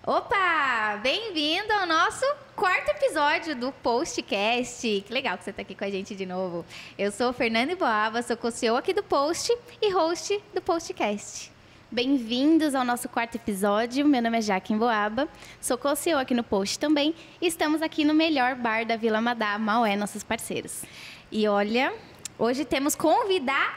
Opa! Bem-vindo ao nosso quarto episódio do Postcast. Que legal que você está aqui com a gente de novo. Eu sou Fernanda Iboava, sou co-CEO aqui do Post e host do Postcast. Bem-vindos ao nosso quarto episódio. Meu nome é Jaque Emboaba, sou co-CEO aqui no Post também. E estamos aqui no melhor bar da Vila Madá, Maué, nossos parceiros. E olha, hoje temos convidada.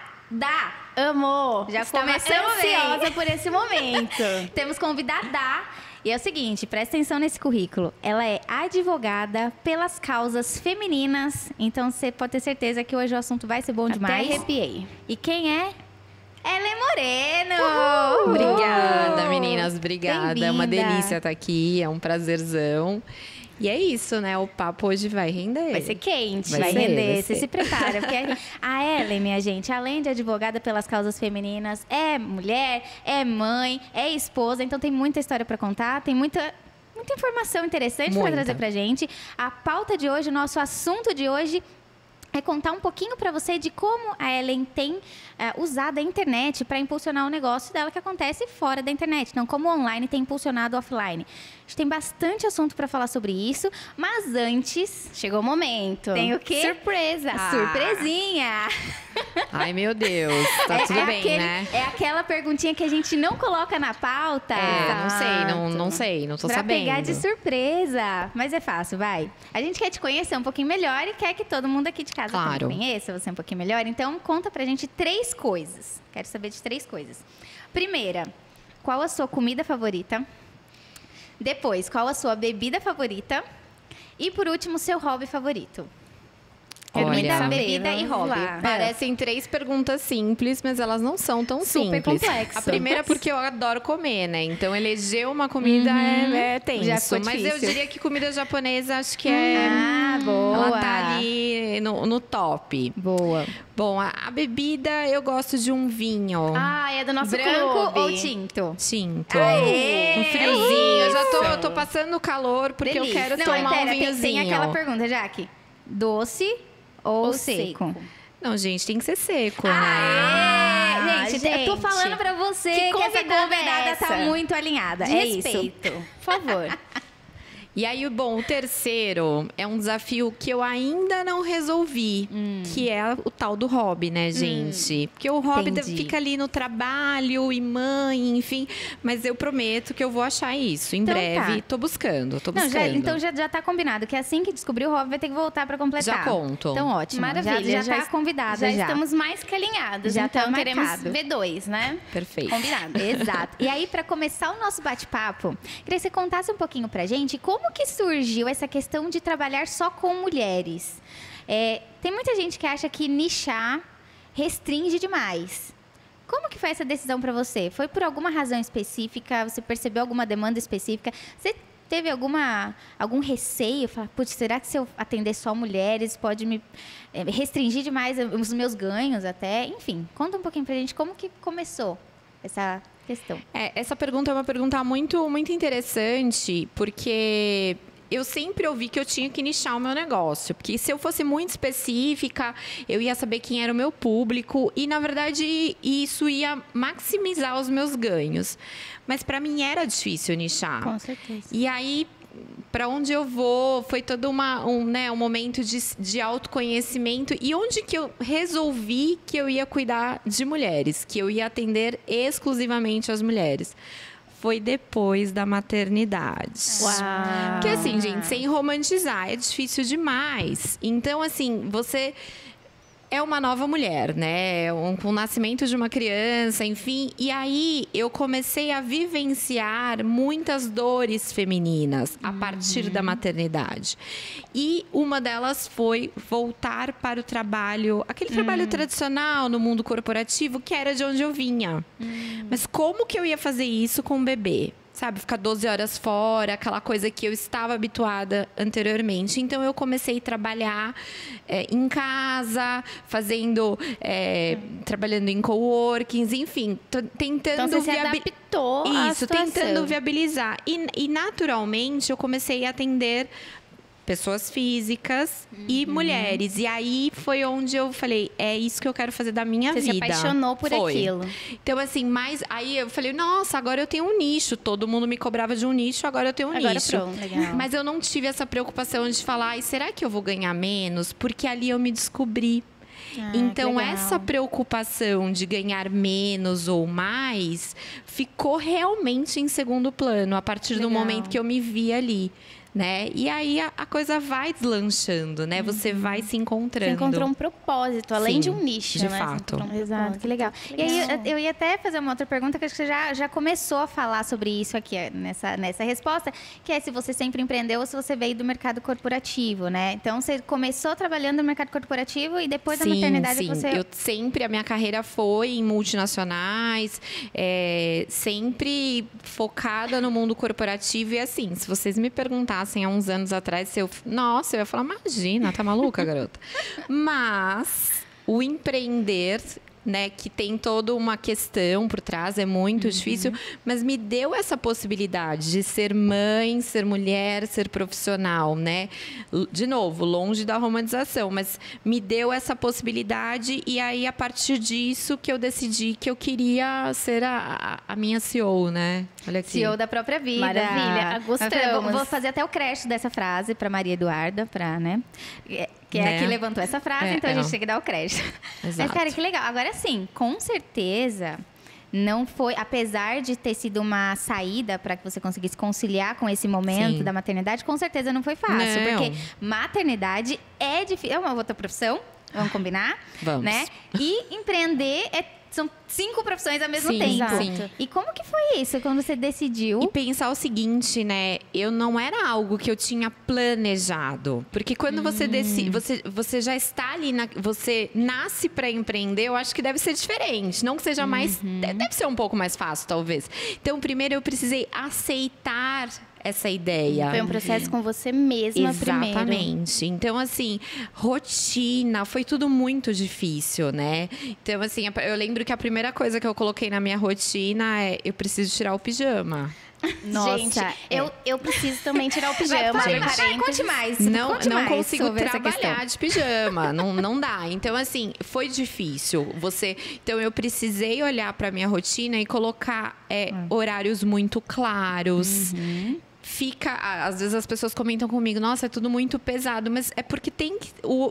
Amor! Já estava começamos ansiosa bem. por esse momento. Temos convidada. E é o seguinte, presta atenção nesse currículo. Ela é advogada pelas causas femininas. Então, você pode ter certeza que hoje o assunto vai ser bom demais. Até arrepiei. E quem é? Ellen Moreno! Obrigada, meninas. Obrigada. É uma Bem-vinda. delícia estar aqui. É um prazerzão. E é isso, né? O papo hoje vai render. Vai ser quente. Vai ser, render, vai você ser. se prepara. Porque a Ellen, minha gente, além de advogada pelas causas femininas, é mulher, é mãe, é esposa. Então tem muita história para contar, tem muita informação interessante para Muita. trazer pra gente. A pauta de hoje, o nosso assunto de hoje é contar um pouquinho para você de como a Ellen tem usado a internet para impulsionar o negócio dela que acontece fora da internet, não como o online tem impulsionado o offline. A gente tem bastante assunto para falar sobre isso, mas antes Chegou o momento. tem o quê? Surpresa! Surpresinha! Ai, meu Deus. Tá tudo bem, aquele- né? É aquela perguntinha que a gente não coloca na pauta. É, não sei, não tô Pra sabendo. pegar de surpresa. Mas é fácil, vai. A gente quer te conhecer um pouquinho melhor e quer que todo mundo aqui de casa Claro. também conheça você um pouquinho melhor. Então, conta pra gente 3 coisas. Quero saber de 3 coisas. Primeira, qual a sua comida favorita? Depois, qual a sua bebida favorita? E, por último, seu hobby favorito. Olha, Comida, bebida e vamos hobby. lá. Parecem 3 perguntas simples, mas elas não são tão Super simples. complexo. A primeira é porque eu adoro comer, né? Então, eleger uma comida é tenso. Já ficou Mas eu difícil. diria que comida japonesa, acho que é... Ah, boa. Ela tá ali no top. Boa. Bom, a bebida, eu gosto de um vinho. Ah, é do nosso Branco clube. ou tinto? Tinto. Aê! Um friozinho. Eu já tô passando calor porque Delícia. eu quero Não, tomar pera, um vinhozinho. tem aquela pergunta, Jaque. Doce ou, Ou seco? seco? Não, gente, tem que ser seco, né? Aê! Gente, eu tô gente. falando pra você Que que essa convidada convidada é tá essa? muito alinhada. De É isso. respeito, por favor. E aí, bom, o terceiro é um desafio que eu ainda não resolvi, que é o tal do hobby, né, gente? Porque o hobby Entendi. fica ali no trabalho e mãe, enfim. Mas eu prometo que eu vou achar isso em Então breve. tá. Tô buscando. Não, então já tá combinado, que assim que descobrir o hobby vai ter que voltar pra completar. Já conto. Então, ótimo. Maravilha. Já tá convidada Já já. estamos mais que alinhadas. Já então tá queremos marcado. V2, né? Perfeito. Combinado. Exato. E aí, para começar o nosso bate-papo, queria que você contasse um pouquinho pra gente como que surgiu essa questão de trabalhar só com mulheres. Tem muita gente que acha que nichar restringe demais. Como que foi essa decisão para você? Foi por alguma razão específica? Você percebeu alguma demanda específica? Você teve algum receio? Falar, putz, será que se eu atender só mulheres pode me restringir demais os meus ganhos até? Enfim, conta um pouquinho pra gente como que começou essa questão. Essa pergunta é uma pergunta muito, muito interessante, porque eu sempre ouvi que eu tinha que nichar o meu negócio. Porque se eu fosse muito específica, eu ia saber quem era o meu público. E, na verdade, isso ia maximizar os meus ganhos. Mas, para mim, era difícil nichar. Com certeza. E aí, para onde eu vou, foi todo um momento de autoconhecimento. E onde que eu resolvi que eu ia cuidar de mulheres, que eu ia atender exclusivamente as mulheres. Foi depois da maternidade. Uau! Porque assim, gente, sem romantizar, é difícil demais. Então, assim, você é uma nova mulher, né? Com o nascimento de uma criança, enfim. E aí eu comecei a vivenciar muitas dores femininas a partir da maternidade. E uma delas foi voltar para o trabalho, aquele trabalho tradicional no mundo corporativo, que era de onde eu vinha. Mas como que eu ia fazer isso com um bebê? Sabe, ficar 12 horas fora, aquela coisa que eu estava habituada anteriormente. Então, eu comecei a trabalhar em casa, trabalhando em coworkings, enfim, tentando... Então você se adaptou à Isso, situação. tentando viabilizar. E, naturalmente, eu comecei a atender pessoas físicas e mulheres. E aí foi onde eu falei, é isso que eu quero fazer da minha vida. Você se apaixonou por aquilo. Então, assim, mas aí eu falei, nossa, agora eu tenho um nicho. Todo mundo me cobrava de um nicho, agora eu tenho um nicho. Pronto, legal. Mas eu não tive essa preocupação de falar, ai, será que eu vou ganhar menos? Porque ali eu me descobri. Então, essa preocupação de ganhar menos ou mais ficou realmente em segundo plano, a partir do momento que eu me vi ali. Né? E aí a coisa vai deslanchando, né? Você vai se encontrando. Você encontrou um propósito, além de um nicho, de né? fato. Exato, que legal. E aí eu ia até fazer uma outra pergunta, que acho que você já começou a falar sobre isso aqui, nessa resposta, que é se você sempre empreendeu ou se você veio do mercado corporativo, né? Então, você começou trabalhando no mercado corporativo e depois da maternidade você... A minha carreira foi em multinacionais, sempre focada no mundo corporativo. E assim, se vocês me perguntassem há uns anos atrás, eu ia falar, imagina, tá maluca, garota? Mas o empreender, né, que tem toda uma questão por trás, é muito difícil, mas me deu essa possibilidade de ser mãe, ser mulher, ser profissional, né? De novo, longe da romantização, mas me deu essa possibilidade e aí, a partir disso, que eu decidi que eu queria ser a minha CEO, né? Olha aqui. CEO da própria vida. Maravilha, gostamos. Vou fazer até o crédito dessa frase para Maria Eduarda, né? Que é a que levantou essa frase, então a gente tem que dar o crédito. Exato. Mas, cara, que legal. Agora sim, com certeza não foi, apesar de ter sido uma saída para que você conseguisse conciliar com esse momento da maternidade, com certeza não foi fácil. Não. Porque maternidade é difícil, é uma outra profissão, vamos combinar? Vamos. Né? E empreender são 5 profissões ao mesmo tempo. Exato. E como que foi isso quando você decidiu? E pensar o seguinte, né? Eu não era algo que eu tinha planejado. Porque quando você decide, você já está ali, você nasce para empreender, eu acho que deve ser diferente. Não que seja mais... Deve ser um pouco mais fácil, talvez. Então, primeiro eu precisei aceitar essa ideia. Foi um processo com você mesma primeiro. Exatamente. Então, assim, rotina, foi tudo muito difícil, né? Então, assim, eu lembro que a primeira coisa que eu coloquei na minha rotina é: eu preciso tirar o pijama. Nossa, gente, eu preciso também tirar o pijama. Conte mais. Não mais consigo sobre essa trabalhar de pijama. não dá. Então, assim, foi difícil. Então, eu precisei olhar para minha rotina e colocar horários muito claros. Às vezes as pessoas comentam comigo, nossa, é tudo muito pesado, mas é porque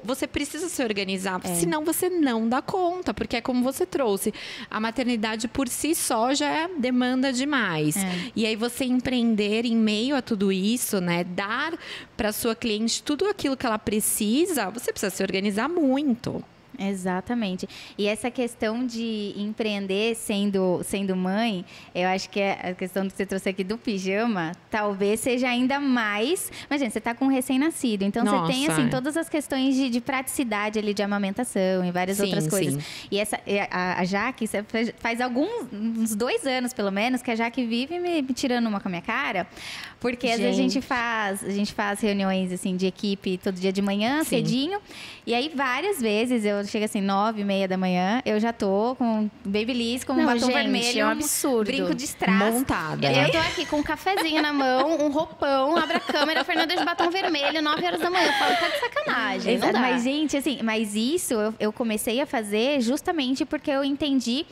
você precisa se organizar, senão você não dá conta, porque é como você trouxe, a maternidade por si só já demanda demais. E aí você empreender em meio a tudo isso, né, dar para sua cliente tudo aquilo que ela precisa, você precisa se organizar muito. Exatamente. E essa questão de empreender sendo mãe, eu acho que a questão que você trouxe aqui do pijama, talvez seja ainda mais... Imagina, você está com um recém-nascido, então você tem, assim, todas as questões de praticidade ali, de amamentação e várias outras coisas. E a Jaque, faz uns 2 anos, pelo menos, que a Jaque vive me tirando uma com a minha cara, porque às vezes a gente faz reuniões, assim, de equipe todo dia de manhã, cedinho, e aí várias vezes eu chego assim, 9h30 da manhã, eu já tô com babyliss, com um batom vermelho. É um absurdo. Brinco de strass. Montada. Eu tô aqui com um cafezinho na mão, um roupão, abro a câmera, a Fernanda de batom vermelho, 9h da manhã. Eu falo, tá de sacanagem. Não dá. Mas, gente, assim, isso eu comecei a fazer justamente porque eu entendi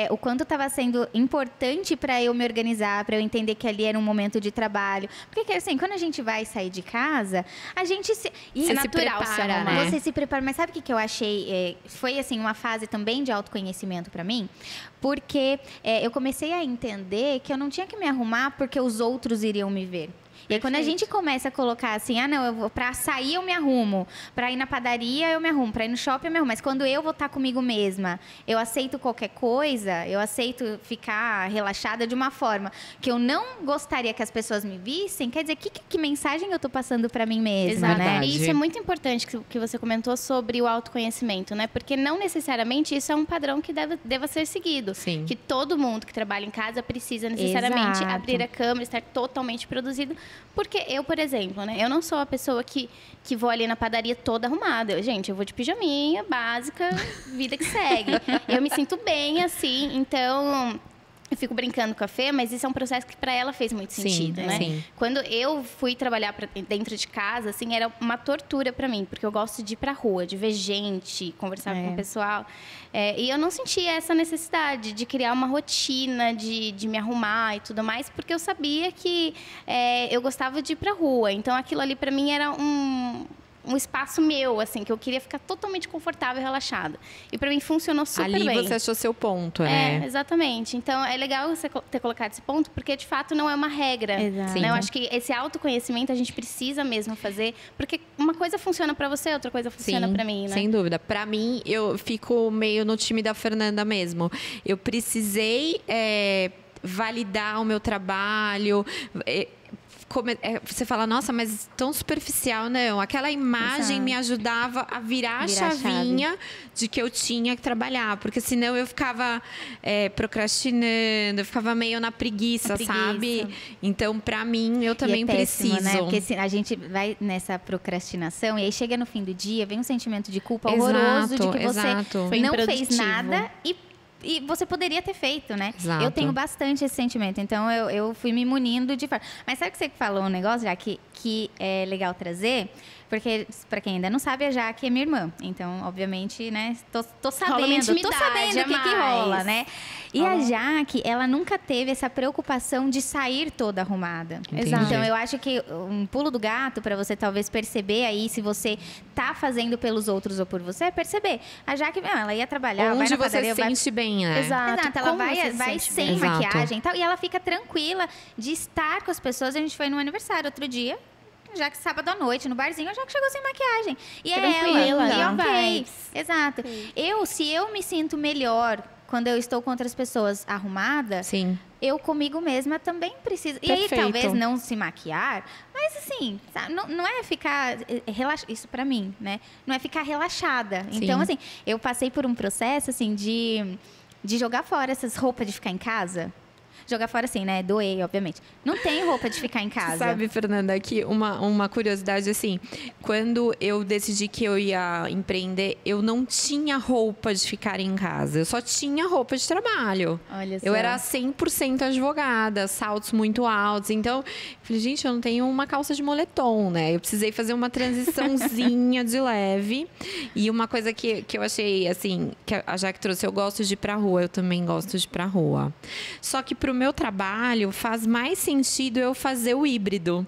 o quanto estava sendo importante para eu me organizar, para eu entender que ali era um momento de trabalho. Porque, assim, quando a gente vai sair de casa, a gente se... É natural, se prepara, né? Você se prepara. Mas sabe o que eu achei? Foi, assim, uma fase também de autoconhecimento para mim. Porque eu comecei a entender que eu não tinha que me arrumar porque os outros iriam me ver. E aí, quando a gente começa a colocar assim, pra sair eu me arrumo, pra ir na padaria eu me arrumo, pra ir no shopping eu me arrumo, mas quando eu vou estar comigo mesma, eu aceito qualquer coisa, eu aceito ficar relaxada de uma forma que eu não gostaria que as pessoas me vissem, quer dizer, que mensagem eu tô passando pra mim mesma, Exato. né? E isso é muito importante que você comentou sobre o autoconhecimento, né? Porque não necessariamente isso é um padrão que deva ser seguido. Sim. Que todo mundo que trabalha em casa precisa necessariamente Exato. abrir a câmera, estar totalmente produzido. Porque eu, por exemplo, né? Eu não sou a pessoa que vou ali na padaria toda arrumada. Eu vou de pijaminha, básica, vida que segue. Eu me sinto bem, assim. Então, Eu fico brincando com a Fê, mas isso é um processo que para ela fez muito sentido, né? Sim. Quando eu fui trabalhar dentro de casa, assim, era uma tortura para mim, porque eu gosto de ir pra rua, de ver gente, conversar com o pessoal. E eu não sentia essa necessidade de criar uma rotina, de me arrumar e tudo mais, porque eu sabia que eu gostava de ir pra rua. Então, aquilo ali para mim era um espaço meu, assim, que eu queria ficar totalmente confortável e relaxada. E para mim funcionou super bem. Ali você achou seu ponto, né? Exatamente. Então, é legal você ter colocado esse ponto, porque de fato não é uma regra. Exato. Né? Eu acho que esse autoconhecimento a gente precisa mesmo fazer, porque uma coisa funciona para você, outra coisa funciona para mim, né? Sem dúvida. Para mim, eu fico meio no time da Fernanda mesmo. Eu precisei validar o meu trabalho. Você fala, nossa, mas tão superficial, não. Aquela imagem me ajudava a virar a chavinha de que eu tinha que trabalhar. Porque senão eu ficava procrastinando, eu ficava meio na preguiça, sabe? Então, pra mim, eu também péssimo, preciso. Né? Porque a gente vai nessa procrastinação e aí chega no fim do dia, vem um sentimento de culpa horroroso de que você não fez nada e você poderia ter feito, né? Exato. Eu tenho bastante esse sentimento. Então, eu fui me munindo de forma. Mas sabe que você falou um negócio, já que é legal trazer? Porque, pra quem ainda não sabe, a Jaque é minha irmã. Então, obviamente, né? Tô sabendo o que rola, né? E a Jaque, ela nunca teve essa preocupação de sair toda arrumada. Entendi. Então, eu acho que um pulo do gato para você talvez perceber aí se você tá fazendo pelos outros ou por você, é perceber. A Jaque, ela ia trabalhar, onde vai na você padaria, se sente bem, né? Exato, ela vai sem maquiagem e tal. E ela fica tranquila de estar com as pessoas. A gente foi num aniversário outro dia, já que sábado à noite, no barzinho, já que chegou sem maquiagem. E tranquila, é ela. E ok. vibes. Exato. Se eu me sinto melhor quando eu estou com outras pessoas arrumada, Sim. eu comigo mesma também preciso. E aí, talvez não se maquiar, mas assim, não é ficar isso pra mim, né? Não é ficar relaxada. Sim. Então, assim, eu passei por um processo, assim, de jogar fora essas roupas de ficar em casa. Jogar fora assim, né? Doei, obviamente. Não tem roupa de ficar em casa. Sabe, Fernanda, aqui uma curiosidade, assim. Quando eu decidi que eu ia empreender, eu não tinha roupa de ficar em casa. Eu só tinha roupa de trabalho. Olha só. Eu era 100% advogada, saltos muito altos. Então, eu falei, gente, eu não tenho uma calça de moletom, né? Eu precisei fazer uma transiçãozinha de leve. E uma coisa que eu achei, assim, que a Jaque trouxe, eu gosto de ir pra rua. Eu também gosto de ir pra rua. Só que pro meu trabalho, faz mais sentido eu fazer o híbrido.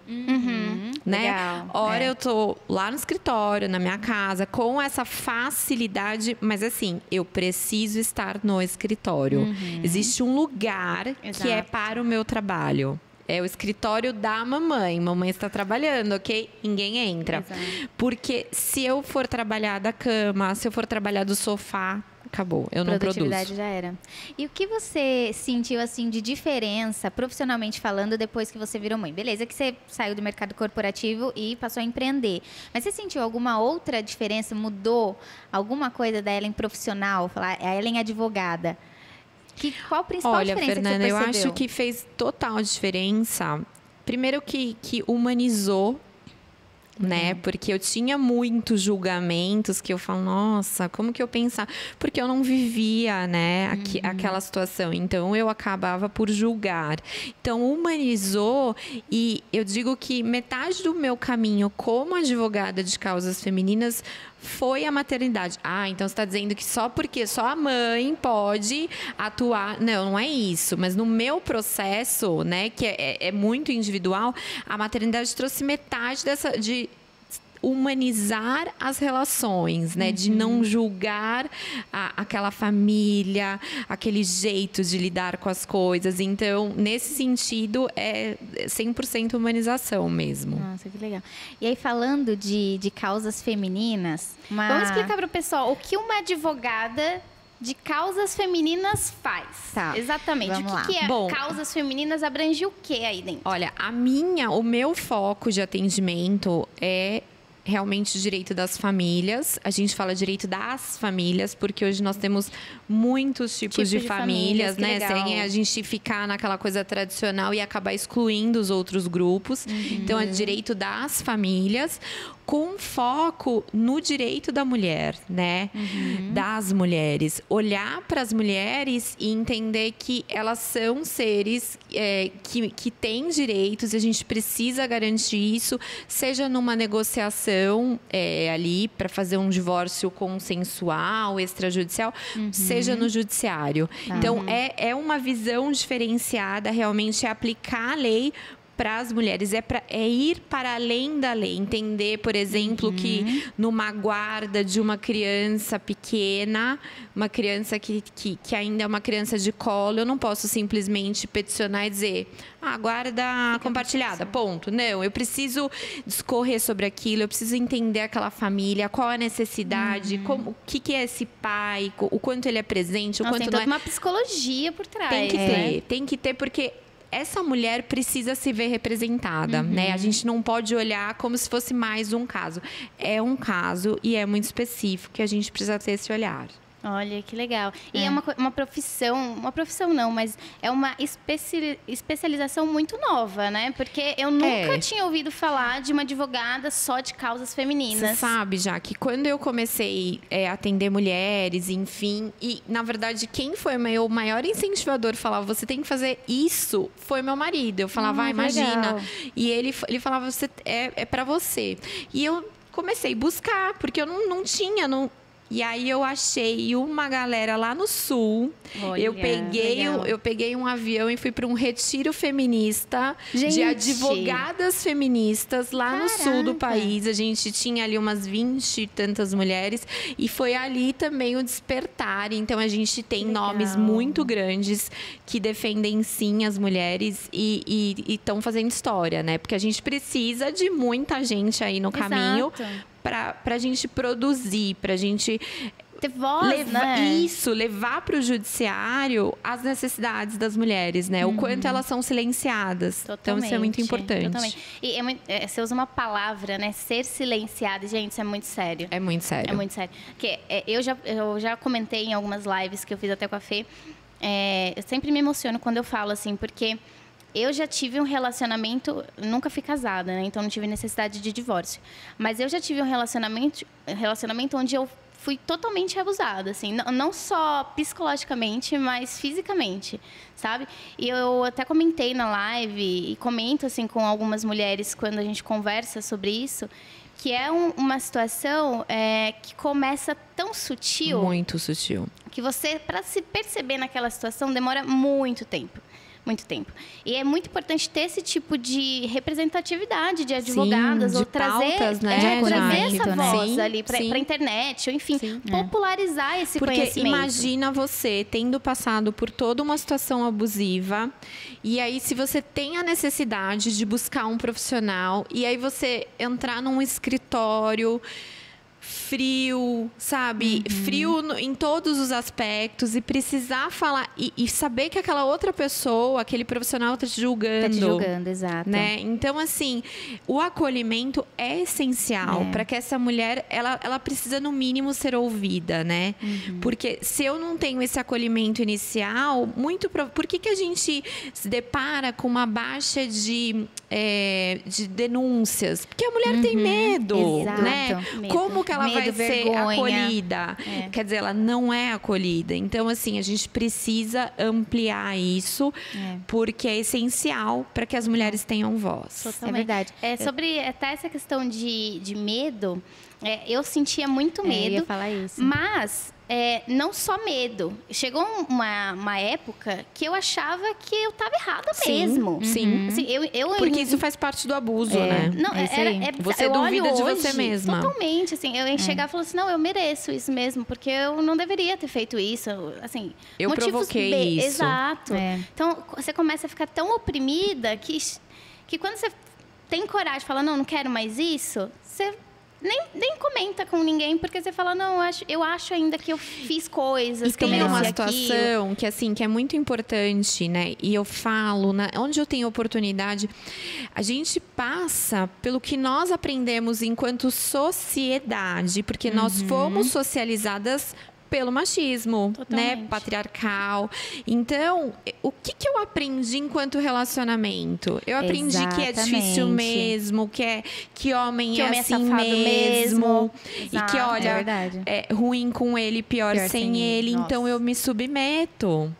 Né? Legal. Ora, eu tô lá no escritório, na minha casa, com essa facilidade, mas assim, eu preciso estar no escritório. Existe um lugar que é para o meu trabalho. É o escritório da mamãe. Mamãe está trabalhando, ok? Ninguém entra. Exato. Porque se eu for trabalhar da cama, se eu for trabalhar do sofá, acabou, eu não produzo. Produtividade já era. E o que você sentiu, assim, de diferença, profissionalmente falando, depois que você virou mãe? Beleza que você saiu do mercado corporativo e passou a empreender. Mas você sentiu alguma outra diferença? Mudou alguma coisa da Ellen profissional? Falar, a Ellen advogada. Qual a principal diferença Fernanda, que você percebeu? eu acho que fez total diferença. Primeiro que humanizou, né? Porque eu tinha muitos julgamentos que eu falo, nossa, como que eu pensava? Porque eu não vivia, né, aquela situação. Então, eu acabava por julgar. Então, humanizou e eu digo que metade do meu caminho como advogada de causas femininas foi a maternidade. Ah, então você está dizendo que só porque só a mãe pode atuar. Não, não é isso. Mas no meu processo, né, que é muito individual, a maternidade trouxe metade de humanizar as relações, né? De não julgar aquela família, aquele jeito de lidar com as coisas. Então, nesse sentido, é 100% humanização mesmo. Nossa, que legal. E aí, falando de causas femininas... Vamos explicar para o pessoal o que uma advogada de causas femininas faz. Tá. Exatamente. Vamos lá. O que é Bom, causas femininas? Abrange o que aí dentro? Olha, o meu foco de atendimento é realmente o direito das famílias. A gente fala direito das famílias, porque hoje nós temos muitos tipos de famílias, né? Sem a gente ficar naquela coisa tradicional e acabar excluindo os outros grupos. Então, é direito das famílias. com foco no direito da mulher, né? Das mulheres. Olhar para as mulheres e entender que elas são seres que têm direitos e a gente precisa garantir isso, seja numa negociação ali para fazer um divórcio consensual, extrajudicial, seja no judiciário. Então, é uma visão diferenciada, realmente, é aplicar a lei para as mulheres, é ir para além da lei, entender, por exemplo, que numa guarda de uma criança pequena, uma criança que ainda é uma criança de colo, eu não posso simplesmente peticionar e dizer, guarda compartilhada, ponto. Não, eu preciso discorrer sobre aquilo, eu preciso entender aquela família, qual a necessidade, o que é esse pai, o quanto ele é presente, o quanto tem toda uma psicologia por trás. Tem que ter, porque essa mulher precisa se ver representada, né? A gente não pode olhar como se fosse mais um caso. É um caso e é muito específico que a gente precisa ter esse olhar. Olha, que legal. E é uma profissão não, mas é uma especialização muito nova, né? Porque eu nunca tinha ouvido falar de uma advogada só de causas femininas. Você sabe, já que quando eu comecei a atender mulheres, enfim, e na verdade quem foi o meu maior incentivador falava, você tem que fazer isso, foi meu marido. Eu falava, imagina. Legal. E ele falava, é para você. E eu comecei a buscar, porque eu não tinha. E aí eu achei uma galera lá no sul. Olha, eu peguei um avião e fui para um retiro feminista de advogadas feministas lá no sul do país. A gente tinha ali umas 20 e tantas mulheres e foi ali também o despertar. Então a gente tem nomes muito grandes que defendem sim as mulheres e estão fazendo história, né? Porque a gente precisa de muita gente aí no caminho. Para a gente produzir, para a gente ter voz, levar para o judiciário as necessidades das mulheres, né? O quanto elas são silenciadas. Totalmente, então, isso é muito importante. Totalmente. E você usa uma palavra, né? Ser silenciada. Gente, isso é muito sério. É muito sério. É muito sério. Porque eu já comentei em algumas lives que eu fiz até com a Fê. Eu sempre me emociono quando eu falo assim, porque eu já tive um relacionamento, nunca fui casada, né? Então não tive necessidade de divórcio. Mas eu já tive um relacionamento onde eu fui totalmente abusada, assim, não só psicologicamente, mas fisicamente, sabe? E eu até comentei na live e comento assim com algumas mulheres quando a gente conversa sobre isso, que é uma situação que começa tão sutil, muito sutil, que você, para se perceber naquela situação, demora muito tempo. Muito tempo. E é muito importante ter esse tipo de representatividade de advogadas, sim, ou de trazer, pautas, né? trazer essa voz sim, ali para a internet, ou enfim, popularizar esse conhecimento. Porque imagina você tendo passado por toda uma situação abusiva, e aí se você tem a necessidade de buscar um profissional, e aí você entrar num escritório frio, sabe? Frio em todos os aspectos e precisar falar e saber que aquela outra pessoa, aquele profissional está te julgando. Está te julgando, exato. Né? Então, assim, o acolhimento é essencial para que essa mulher, ela precisa no mínimo ser ouvida, né? Porque se eu não tenho esse acolhimento inicial, por que a gente se depara com uma baixa de denúncias? Porque a mulher tem medo, exato. né? Medo. Como que ela vai vergonha. ser acolhida? Quer dizer, ela não é acolhida. Então, assim, a gente precisa ampliar isso, porque é essencial para que as mulheres tenham voz. Totalmente. É verdade. Sobre até essa questão de medo, eu sentia muito medo. Eu ia falar isso. Mas não só medo. Chegou uma época que eu achava que eu estava errada mesmo. Sim. Assim, porque isso faz parte do abuso, né? Não, você duvida de você mesma. Totalmente, assim, eu chegar e falar assim, não, eu mereço isso mesmo, porque eu não deveria ter feito isso, assim, eu provoquei isso. Exato. Então, você começa a ficar tão oprimida que quando você tem coragem de falar, não quero mais isso, você nem comenta com ninguém, porque você fala, não, eu acho ainda que eu fiz coisas, e que eu tem mereci uma situação que, assim, que é muito importante, né? E eu falo, onde eu tenho oportunidade, a gente passa pelo que nós aprendemos enquanto sociedade, porque nós fomos socializadas pelo machismo, né? Totalmente. Patriarcal. Então, o que eu aprendi enquanto relacionamento? Eu aprendi que é difícil Exatamente. mesmo, que homem é homem é assim safado mesmo. E que, Exato. É olha, verdade. é ruim com ele, pior sem ele. Nossa. Então, eu me submeto.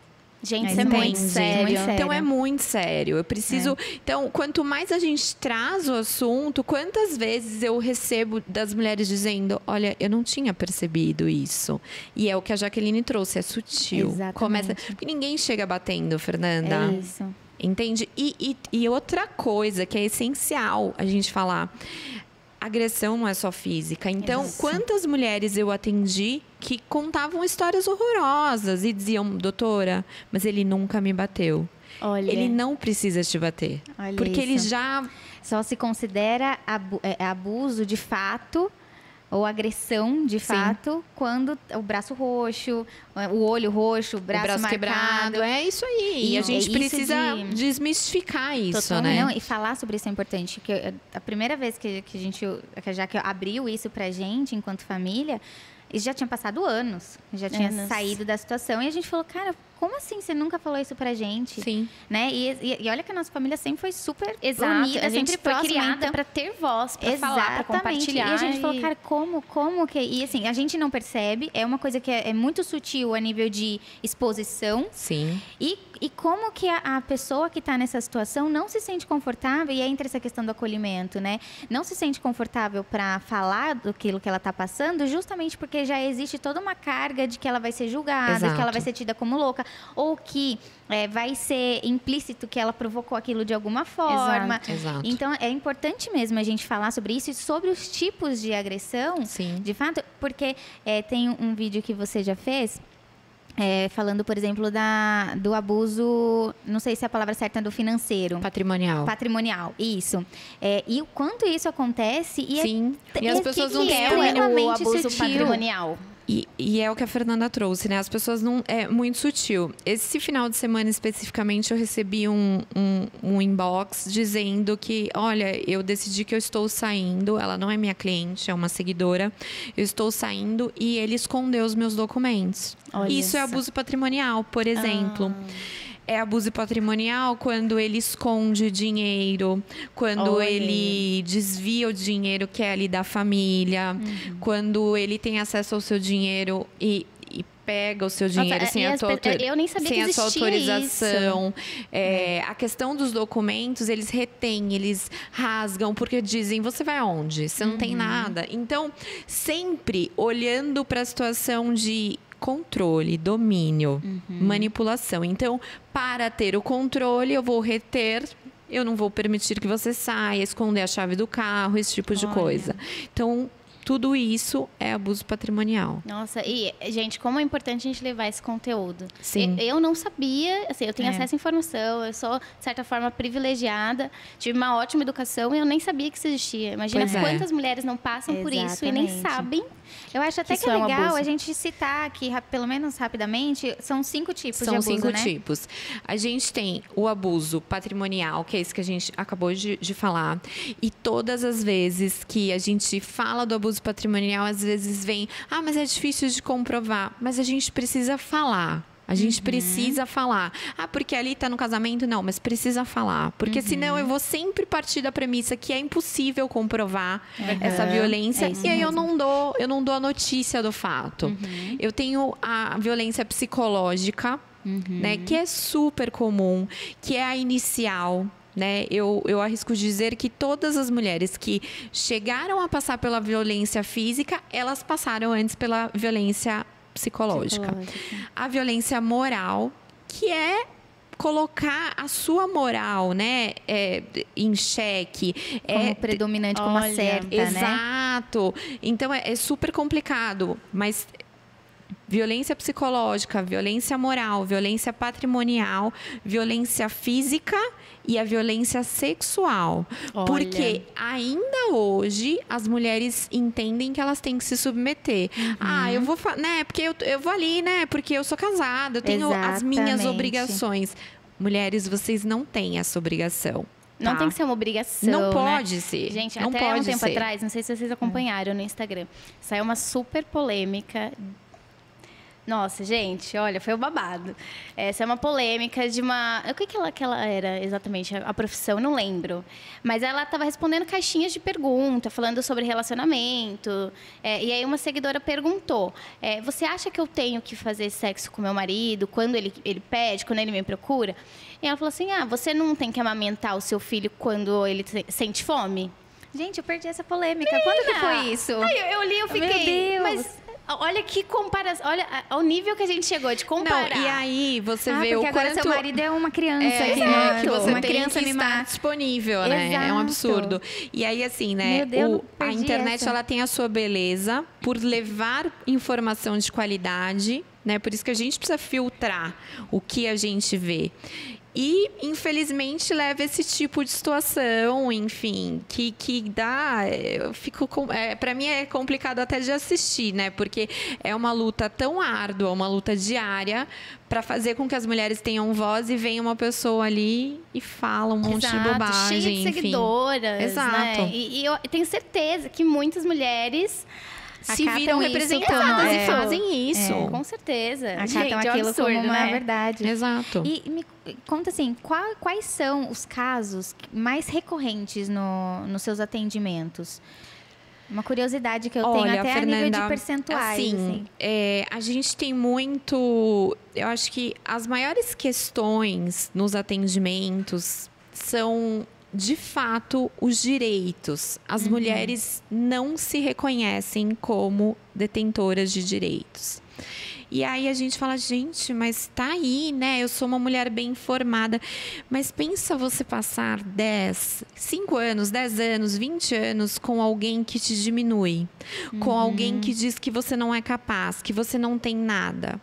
Gente, Mas isso é muito entende? sério. Muito sério. Então é muito sério. Eu preciso. Então, quanto mais a gente traz o assunto, quantas vezes eu recebo das mulheres dizendo: olha, eu não tinha percebido isso. E é o que a Jaqueline trouxe, é sutil. Exatamente. Porque ninguém chega batendo, Fernanda. É isso. Entende? E outra coisa que é essencial a gente falar. Agressão não é só física. Então, Isso. quantas mulheres eu atendi que contavam histórias horrorosas e diziam, doutora, mas ele nunca me bateu. Olha. Ele não precisa te bater. Olha porque ele isso. já... Só se considera abuso de fato ou agressão de fato quando o braço roxo, o olho roxo, o braço marcado. quebrado. É isso aí. E a Isso, gente isso precisa de- desmistificar isso, Totalmente. né? Não, e falar sobre isso é importante. A primeira vez que a Jaque abriu isso pra gente, enquanto família, isso já tinha passado anos. Já tinha Anos. saído da situação. E a gente falou, cara, como assim você nunca falou isso pra gente? Sim. Né? E olha que a nossa família sempre foi super Exato. unida, A gente sempre foi próxima. criada Então, pra ter voz, pra falar, pra compartilhar. E a gente falou, cara, como que... E assim, a gente não percebe. É uma coisa que é muito sutil a nível de exposição. Sim. E como que a pessoa que está nessa situação não se sente confortável, e aí entra essa questão do acolhimento, né? Não se sente confortável para falar daquilo que ela está passando, justamente porque já existe toda uma carga de que ela vai ser julgada, Exato. de que ela vai ser tida como louca, ou que vai ser implícito que ela provocou aquilo de alguma forma. Exato. Então, é importante mesmo a gente falar sobre isso e sobre os tipos de agressão, Sim. de fato, porque tem um vídeo que você já fez, falando, por exemplo, do abuso, não sei se é a palavra certa, do financeiro. Patrimonial. Patrimonial, isso. E o quanto isso acontece e Sim. E e as o pessoas que não que têm é o- o extremamente abuso sutil. patrimonial. E é o que a Fernanda trouxe, né? As pessoas não... É muito sutil. Esse final de semana, especificamente, eu recebi um inbox dizendo que, olha, eu decidi que eu estou saindo. Ela não é minha cliente, é uma seguidora. Eu estou saindo e ele escondeu os meus documentos. Olha Isso é só. abuso patrimonial, por exemplo. É abuso patrimonial quando ele esconde dinheiro, quando Olha. ele desvia o dinheiro que é ali da família, quando ele tem acesso ao seu dinheiro e pega o seu dinheiro Nossa, sem e a as tua, pe- eu nem sabia sem que a sua existia autorização. A questão dos documentos, eles retêm, eles rasgam, porque dizem, você vai aonde? Você não tem nada. Então, sempre olhando para a situação de controle, domínio, manipulação. Então, para ter o controle, eu vou reter, eu não vou permitir que você saia, esconder a chave do carro, esse tipo de Olha. coisa. Então, tudo isso é abuso patrimonial. Nossa, e, gente, como é importante a gente levar esse conteúdo. Sim. Eu não sabia, assim, eu tenho acesso à informação, eu sou, de certa forma, privilegiada, tive uma ótima educação e eu nem sabia que isso existia. Imagina Pois é. quantas mulheres não passam por isso e nem Exatamente. sabem. Eu acho até Que que é isso é um legal abuso. a gente citar aqui, pelo menos rapidamente, são 5 tipos de São abuso, 5 né? tipos. A gente tem o abuso patrimonial, que é esse que a gente acabou de falar. E todas as vezes que a gente fala do abuso patrimonial, às vezes vem, mas é difícil de comprovar. Mas a gente precisa falar. A gente precisa falar. Porque ali tá no casamento? Não, mas precisa falar. Porque senão eu vou sempre partir da premissa que é impossível comprovar essa violência. É isso E aí eu mesmo. não dou a notícia do fato. Eu tenho a violência psicológica, né, que é super comum, que é a inicial. Né? Eu arrisco dizer que todas as mulheres que chegaram a passar pela violência física, elas passaram antes pela violência psicológica. A violência moral, que é colocar a sua moral, né, em xeque. Como predominante, como a Olha, certa, né? Exato. Então, é super complicado, mas... Violência psicológica, violência moral, violência patrimonial, violência física e a violência sexual. Olha. Porque ainda hoje as mulheres entendem que elas têm que se submeter. Eu vou, né? Porque eu vou ali, né? Porque eu sou casada, eu tenho as minhas Exatamente. obrigações. Mulheres, vocês não têm essa obrigação. Não tá? tem que ser uma obrigação, Não né? pode ser. Gente, não até pode um tempo ser. atrás, não sei se vocês acompanharam no Instagram, saiu uma super polêmica Nossa, gente, olha, foi o babado. Essa é uma polêmica de uma... O que ela era exatamente, a profissão? Eu não lembro. Mas ela estava respondendo caixinhas de pergunta, falando sobre relacionamento. E aí uma seguidora perguntou, você acha que eu tenho que fazer sexo com meu marido quando ele pede, quando ele me procura? E ela falou assim, você não tem que amamentar o seu filho quando ele sente fome? Gente, eu perdi essa polêmica. Quando que foi isso? Aí eu li, eu fiquei... Meu Deus. Mas olha que comparação, olha ao nível que a gente chegou de comparar. Não, e aí você vê o porque agora quanto... seu marido é uma criança. que você uma tem criança que mimada. estar disponível, né? Exato. É um absurdo. E aí, assim, né? Meu Deus, a perdi internet, essa. ela tem a sua beleza por levar informação de qualidade, né? Por isso que a gente precisa filtrar o que a gente vê. E, infelizmente, leva esse tipo de situação, enfim, que dá... Eu fico para mim é complicado até de assistir, né? Porque é uma luta tão árdua, uma luta diária, para fazer com que as mulheres tenham voz e venha uma pessoa ali e fala um monte de bobagem, cheia de enfim. seguidoras, Exato. né? E eu tenho certeza que muitas mulheres... se acatam viram isso representadas como- e fazem isso. Com certeza. Acatam Gente, é um aquilo absurdo, como uma né? verdade. Exato. E me conta assim, quais são os casos mais recorrentes nos seus atendimentos? Uma curiosidade que eu tenho Olha, até a nível de Fernanda, percentuais. Assim. A gente tem muito... Eu acho que as maiores questões nos atendimentos são, de fato, os direitos. As mulheres não se reconhecem como detentoras de direitos. E aí a gente fala, gente, mas tá aí, né? Eu sou uma mulher bem informada. Mas pensa você passar 5 anos, 10 anos, 20 anos com alguém que te diminui. Com alguém que diz que você não é capaz, que você não tem nada.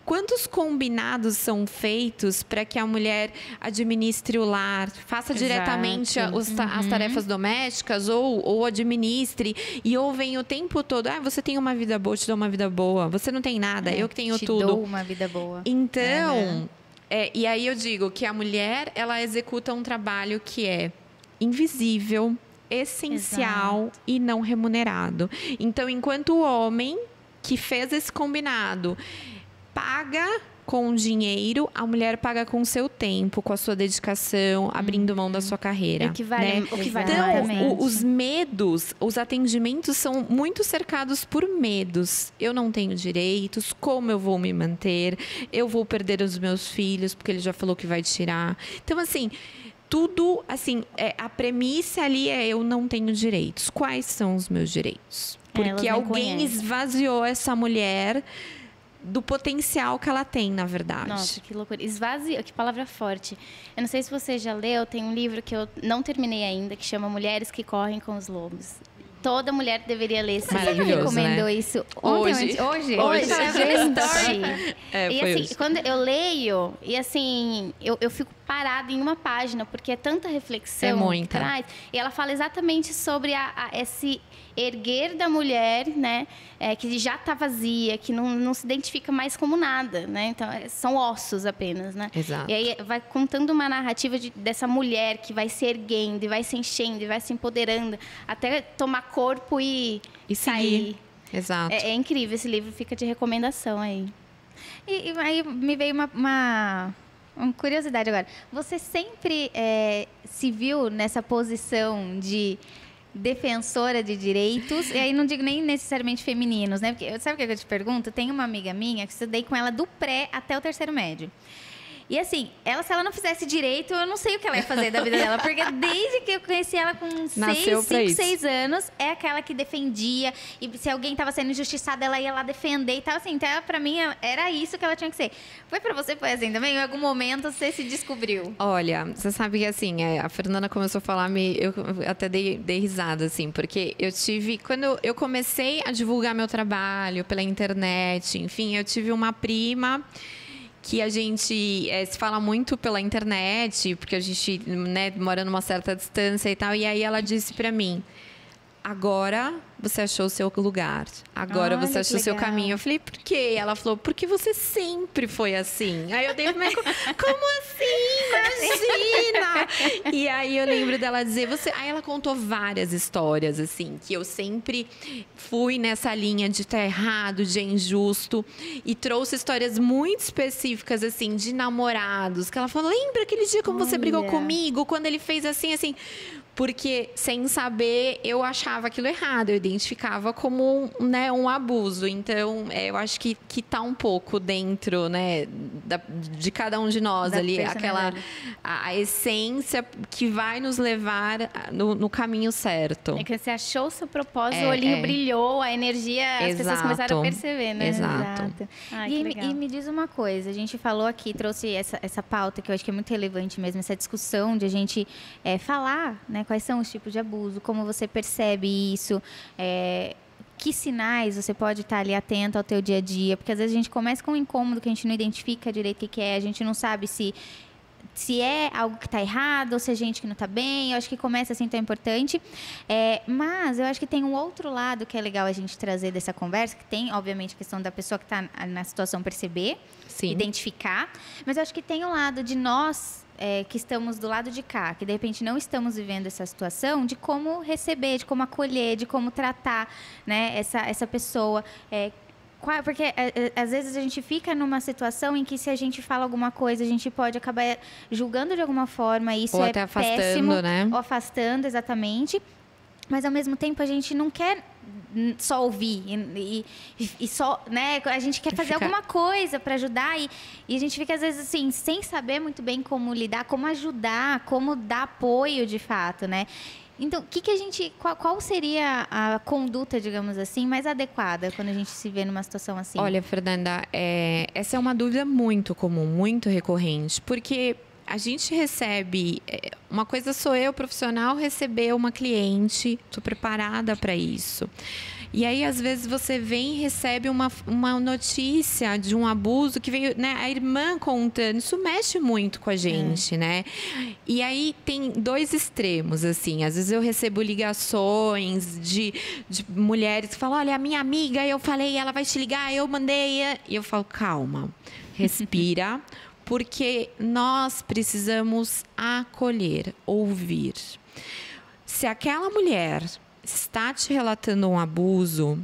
Quantos combinados são feitos para que a mulher administre o lar, faça diretamente as tarefas domésticas ou administre e ouvem o tempo todo, você tem uma vida boa, eu te dou uma vida boa, você não tem nada, eu que tenho te tudo. dou uma vida boa. Então, e aí eu digo que a mulher, ela executa um trabalho que é invisível, essencial e não remunerado. Então, enquanto o homem que fez esse combinado paga com dinheiro, a mulher paga com o seu tempo, com a sua dedicação, abrindo mão da sua carreira. O que vale, né? o que vale Então, os medos, os atendimentos são muito cercados por medos. Eu não tenho direitos, como eu vou me manter? Eu vou perder os meus filhos, porque ele já falou que vai tirar. Então, assim, tudo, assim, a premissa ali é eu não tenho direitos. Quais são os meus direitos? Porque alguém esvaziou essa mulher do potencial que ela tem, na verdade. Nossa, que loucura. Esvazio, que palavra forte. Eu não sei se você já leu, tem um livro que eu não terminei ainda, que chama Mulheres que Correm com os Lobos. Toda mulher deveria ler esse livro. Você não recomendou isso ontem? Hoje? Gente. E foi assim, isso. quando eu leio, e assim, eu fico parada em uma página, porque é tanta reflexão. É muita. Traz, e ela fala exatamente sobre esse erguer da mulher, né? Que já está vazia, que não se identifica mais como nada, né? Então, são ossos apenas, né? Exato. E aí vai contando uma narrativa dessa mulher que vai se erguendo, e vai se enchendo, e vai se empoderando, até tomar corpo e sair. Exato. É incrível, esse livro fica de recomendação aí. E aí me veio uma curiosidade agora. Você sempre se viu nessa posição de defensora de direitos, e aí não digo nem necessariamente femininos, né? Porque sabe o que eu te pergunto? Tem uma amiga minha que estudei com ela do pré até o terceiro médio. E assim, se ela não fizesse direito, eu não sei o que ela ia fazer da vida dela. Porque desde que eu conheci ela com 6 anos, é aquela que defendia. E se alguém estava sendo injustiçado, ela ia lá defender e tal. Assim, então, pra mim, era isso que ela tinha que ser. Foi pra você, foi assim também? Em algum momento você se descobriu? Olha, você sabe que assim, a Fernanda começou a falar, eu até dei risada, assim, porque eu tive... Quando eu comecei a divulgar meu trabalho pela internet, enfim, eu tive uma prima que a gente se fala muito pela internet, porque a gente, né, mora numa certa distância e tal, e aí ela disse pra mim, agora você achou o seu lugar. Agora Olha, você achou o seu legal. caminho. Eu falei, por quê? Ela falou, porque você sempre foi assim. Aí eu dei, mas como assim? Imagina! E aí eu lembro dela dizer, aí ela contou várias histórias, assim, que eu sempre fui nessa linha de tá errado, de injusto, e trouxe histórias muito específicas, assim, de namorados, que ela falou, lembra aquele dia como você brigou comigo, quando ele fez assim, assim... Porque, sem saber, eu achava aquilo errado. Eu identificava como, né, um abuso. Então, eu acho que tá um pouco dentro, né, de cada um de nós ali. A essência que vai nos levar no caminho certo. É que você achou o seu propósito, o olhinho brilhou, a energia, as pessoas começaram a perceber, né? Exato. Ai, E me diz uma coisa, a gente falou aqui, trouxe essa pauta que eu acho que é muito relevante mesmo, essa discussão de a gente falar, né? Quais são os tipos de abuso, como você percebe isso, que sinais você pode estar ali atento ao teu dia a dia, porque às vezes a gente começa com um incômodo que a gente não identifica direito o que é, a gente não sabe se é algo que está errado ou se é gente que não está bem. Eu acho que começa assim tão importante. Mas eu acho que tem um outro lado que é legal a gente trazer dessa conversa, que tem, obviamente, a questão da pessoa que está na situação perceber, Sim. identificar, mas eu acho que tem um lado de nós que estamos do lado de cá, que de repente não estamos vivendo essa situação, de como receber, de como acolher, de como tratar, né, essa pessoa. Porque às vezes a gente fica numa situação em que se a gente fala alguma coisa, a gente pode acabar julgando de alguma forma, e isso ou até afastando, péssimo, né? Ou afastando, exatamente. Mas ao mesmo tempo a gente não quer só ouvir e só, né? A gente quer fazer alguma coisa para ajudar e a gente fica às vezes assim sem saber muito bem como lidar, como ajudar, como dar apoio de fato, né? Então, qual seria a conduta, digamos assim, mais adequada quando a gente se vê numa situação assim? Olha, Fernanda, essa é uma dúvida muito comum, muito recorrente, porque a gente recebe, uma coisa sou eu, profissional, receber uma cliente, estou preparada para isso. E aí, às vezes, você vem e recebe uma notícia de um abuso que veio, né, a irmã contando. Isso mexe muito com a gente, né? E aí, tem dois extremos, assim. Às vezes, eu recebo ligações de mulheres que falam, olha, a minha amiga, eu falei, ela vai te ligar, eu mandei. E eu falo, calma, respira, porque nós precisamos acolher, ouvir. Se aquela mulher está te relatando um abuso,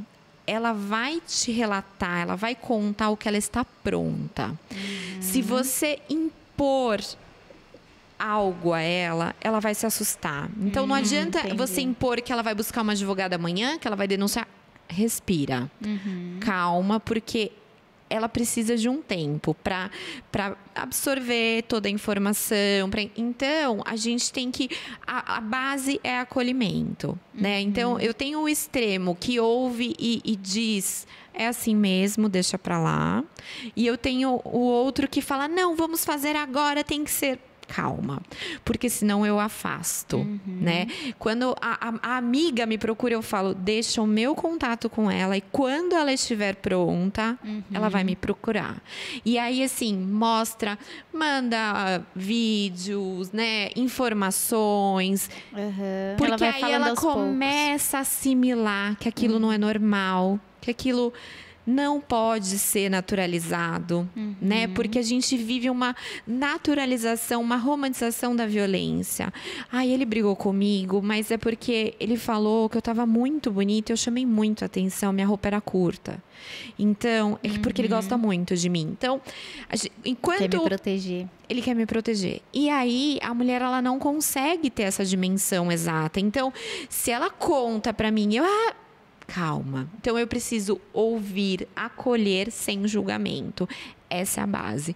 ela vai te relatar, ela vai contar o que ela está pronta. Se você impor algo a ela, ela vai se assustar. Então, não adianta você impor que ela vai buscar uma advogada amanhã, que ela vai denunciar. Respira. Calma, porque ela precisa de um tempo para absorver toda a informação. Então, a gente tem que... A base é acolhimento, né? Então, eu tenho o extremo que ouve e diz... É assim mesmo, deixa para lá. E eu tenho o outro que fala... Não, vamos fazer agora, tem que ser... Calma, porque senão eu afasto, né? Quando a amiga me procura, eu falo, deixa o meu contato com ela e quando ela estiver pronta, ela vai me procurar. E aí, assim, manda vídeos, né? Informações. Porque aí ela começa a assimilar que aquilo não é normal, que aquilo... não pode ser naturalizado, né? Porque a gente vive uma naturalização, uma romantização da violência. Ai, ele brigou comigo, mas é porque ele falou que eu estava muito bonita, eu chamei muito a atenção, minha roupa era curta. Então, é porque ele gosta muito de mim. Então, enquanto... Quer me proteger. Ele quer me proteger. E aí, a mulher, ela não consegue ter essa dimensão exata. Então, se ela conta pra mim, calma. Então, eu preciso ouvir, acolher sem julgamento. Essa é a base.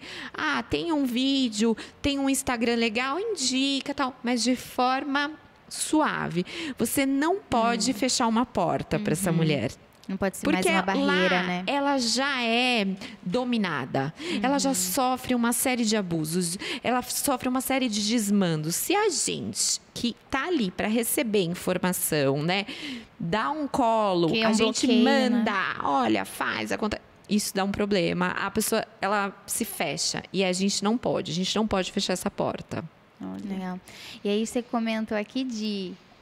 Tem um vídeo, tem um Instagram legal, indica, tal, mas de forma suave. Você não pode fechar uma porta para essa mulher. Não pode ser mais uma barreira, lá, né? Ela já é dominada. Ela já sofre uma série de abusos. Ela sofre uma série de desmandos. Se a gente que tá ali para receber informação, né, dá um colo, a gente manda, né? Olha, faz, acontece. Isso dá um problema. A pessoa, ela se fecha. E a gente não pode. A gente não pode fechar essa porta. Legal. E aí você comentou aqui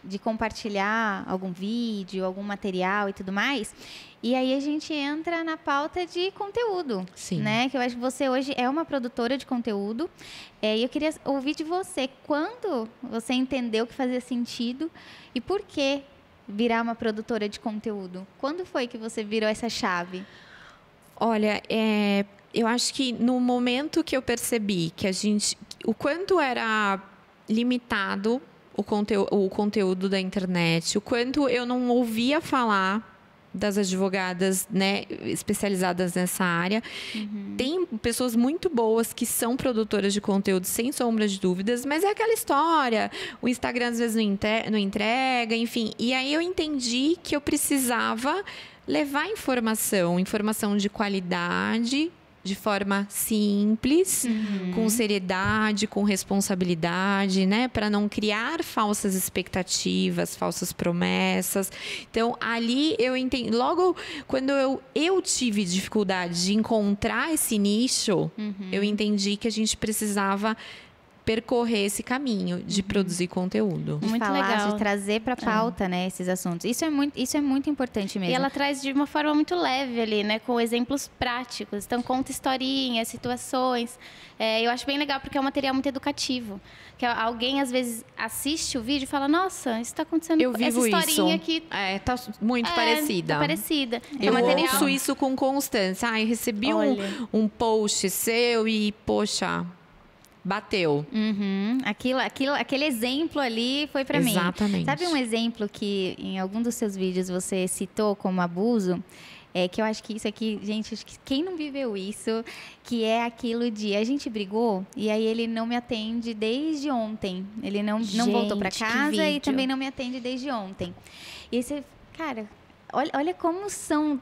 de compartilhar algum vídeo, algum material e tudo mais. E aí a gente entra na pauta de conteúdo, Sim. né? Que eu acho que você hoje é uma produtora de conteúdo. E eu queria ouvir de você, quando você entendeu que fazia sentido e por que virar uma produtora de conteúdo? Quando foi que você virou essa chave? Olha, eu acho que no momento que eu percebi que o quanto era limitado o conteúdo da internet, o quanto eu não ouvia falar das advogadas, né, especializadas nessa área. Tem pessoas muito boas que são produtoras de conteúdo, sem sombra de dúvidas, mas é aquela história, o Instagram às vezes não entrega, enfim. E aí eu entendi que eu precisava levar informação de qualidade, de forma simples, com seriedade, com responsabilidade, né? Para não criar falsas expectativas, falsas promessas. Então, ali eu entendi. Logo, quando eu tive dificuldade de encontrar esse nicho, eu entendi que a gente precisava percorrer esse caminho de produzir conteúdo. De Muito falar, legal. de trazer para pauta, né, esses assuntos. Isso é muito importante mesmo. E ela traz de uma forma muito leve ali, né? Com exemplos práticos. Então, conta historinhas, situações. Eu acho bem legal, porque é um material muito educativo. Que alguém, às vezes, assiste o vídeo e fala, nossa, isso está acontecendo. Eu vivo essa historinha isso. aqui Tá muito parecida. Tá parecida. Eu material... ouço isso com constância. Recebi um post seu e, poxa, bateu. Aquele exemplo ali foi para mim. Exatamente. Sabe um exemplo que em algum dos seus vídeos você citou como abuso? Que eu acho que isso aqui, gente, acho que quem não viveu isso, que é aquilo de a gente brigou e aí ele não me atende desde ontem. Ele não voltou para casa e também não me atende desde ontem. E aí você, cara, olha como são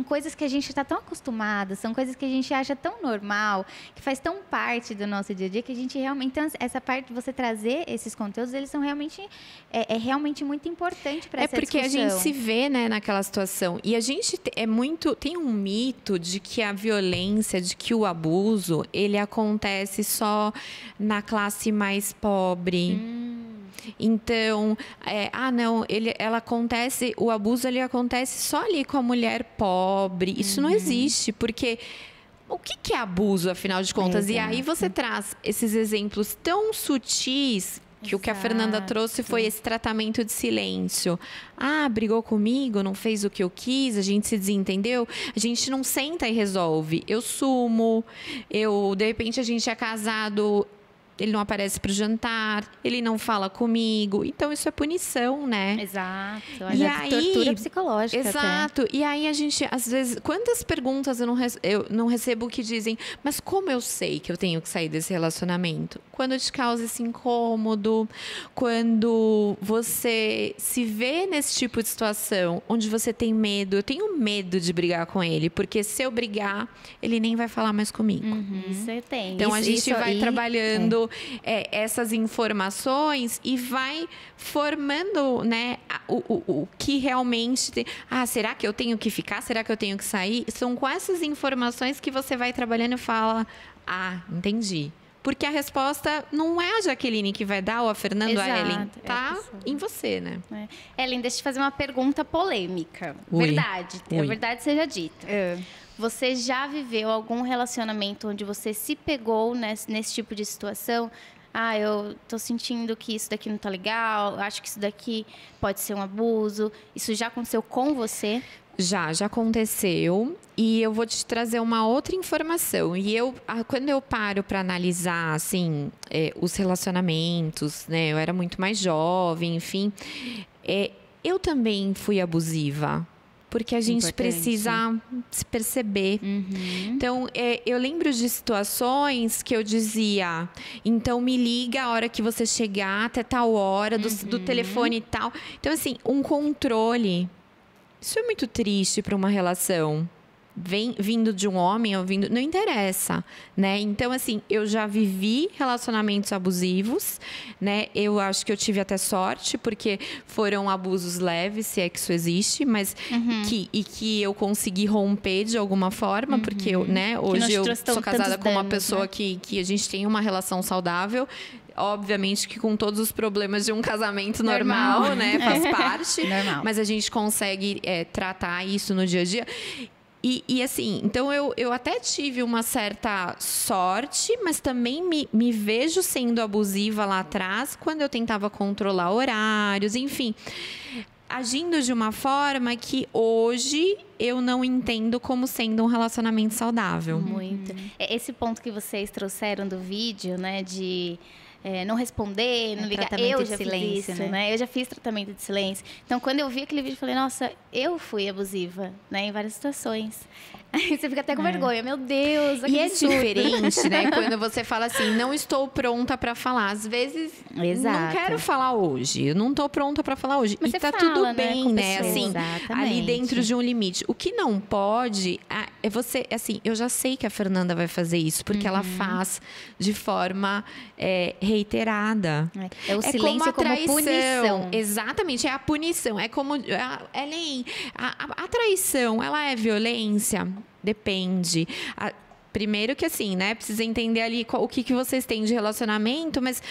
coisas que a gente está tão acostumado, são coisas que a gente acha tão normal, que faz tão parte do nosso dia a dia, que a gente realmente... Então, essa parte de você trazer esses conteúdos, eles são realmente... É realmente muito importante para essa discussão. É porque a gente se vê, né, naquela situação. E a gente tem um mito de que a violência, de que o abuso, ele acontece só na classe mais pobre. Então, o abuso ele acontece só ali com a mulher pobre. Isso não existe, porque o que é abuso, afinal de contas? Exato. E aí você traz esses exemplos tão sutis, que o que a Fernanda trouxe foi esse tratamento de silêncio. Brigou comigo, não fez o que eu quis, a gente se desentendeu. A gente não senta e resolve. Eu sumo, de repente a gente é casado... Ele não aparece para o jantar, ele não fala comigo. Então, isso é punição, né? Exato. E aí, tortura psicológica. Exato. Até. E aí, a gente, às vezes... Quantas perguntas eu não recebo que dizem... Mas como eu sei que eu tenho que sair desse relacionamento? Quando te causa esse incômodo, quando você se vê nesse tipo de situação, onde você tem medo. Eu tenho medo de brigar com ele, porque se eu brigar, ele nem vai falar mais comigo. Isso eu tenho. Então, a gente vai trabalhando... essas informações e vai formando, né, o que realmente tem. Será que eu tenho que ficar? Será que eu tenho que sair? São com essas informações que você vai trabalhando e fala, entendi. Porque a resposta não é a Jaqueline que vai dar, ou a Fernanda, ou a Ellen. Tá em você, né? Ellen, deixa eu te fazer uma pergunta polêmica. Ui. Verdade. Ui. A verdade seja dita. Você já viveu algum relacionamento onde você se pegou nesse tipo de situação? Eu tô sentindo que isso daqui não tá legal, acho que isso daqui pode ser um abuso. Isso já aconteceu com você? Já aconteceu. E eu vou te trazer uma outra informação. E quando eu paro para analisar, assim, os relacionamentos, né? Eu era muito mais jovem, enfim. Eu também fui abusiva. Porque a gente precisa se perceber. Então, eu lembro de situações que eu dizia, então me liga a hora que você chegar, até tal hora, do telefone e tal. Então, assim, um controle. Isso é muito triste para uma relação. Vindo de um homem ou vindo... Não interessa, né? Então, assim, eu já vivi relacionamentos abusivos, né? Eu acho que eu tive até sorte, porque foram abusos leves, se é que isso existe, mas que eu consegui romper de alguma forma, porque eu, né? Hoje eu sou casada com uma pessoa, né? que a gente tem uma relação saudável. obviamente que com todos os problemas de um casamento normal, né? Faz parte. Normal. Mas a gente consegue tratar isso no dia a dia. E assim, então eu até tive uma certa sorte, mas também me vejo sendo abusiva lá atrás, quando eu tentava controlar horários, enfim. Agindo de uma forma que hoje eu não entendo como sendo um relacionamento saudável. Muito. Esse ponto que vocês trouxeram do vídeo, né, de não responder, não ligar. Eu já fiz isso, né? Eu já fiz tratamento de silêncio. Então, quando eu vi aquele vídeo, eu falei, nossa, eu fui abusiva, né, em várias situações. Aí você fica até com vergonha, meu Deus. E é diferente, né? Quando você fala assim, não estou pronta para falar. Às vezes, não quero falar hoje. Eu não estou pronta para falar hoje. Mas e tá fala, tudo bem, né? Assim, ali Exatamente. dentro de um limite. O que não pode é você... Assim, eu já sei que a Fernanda vai fazer isso, porque ela faz de forma reiterada. É o silêncio como punição. Exatamente, é a punição. É como... Ellen, a traição, ela é violência? Depende. Primeiro que assim, né? Precisa entender ali o que vocês têm de relacionamento, mas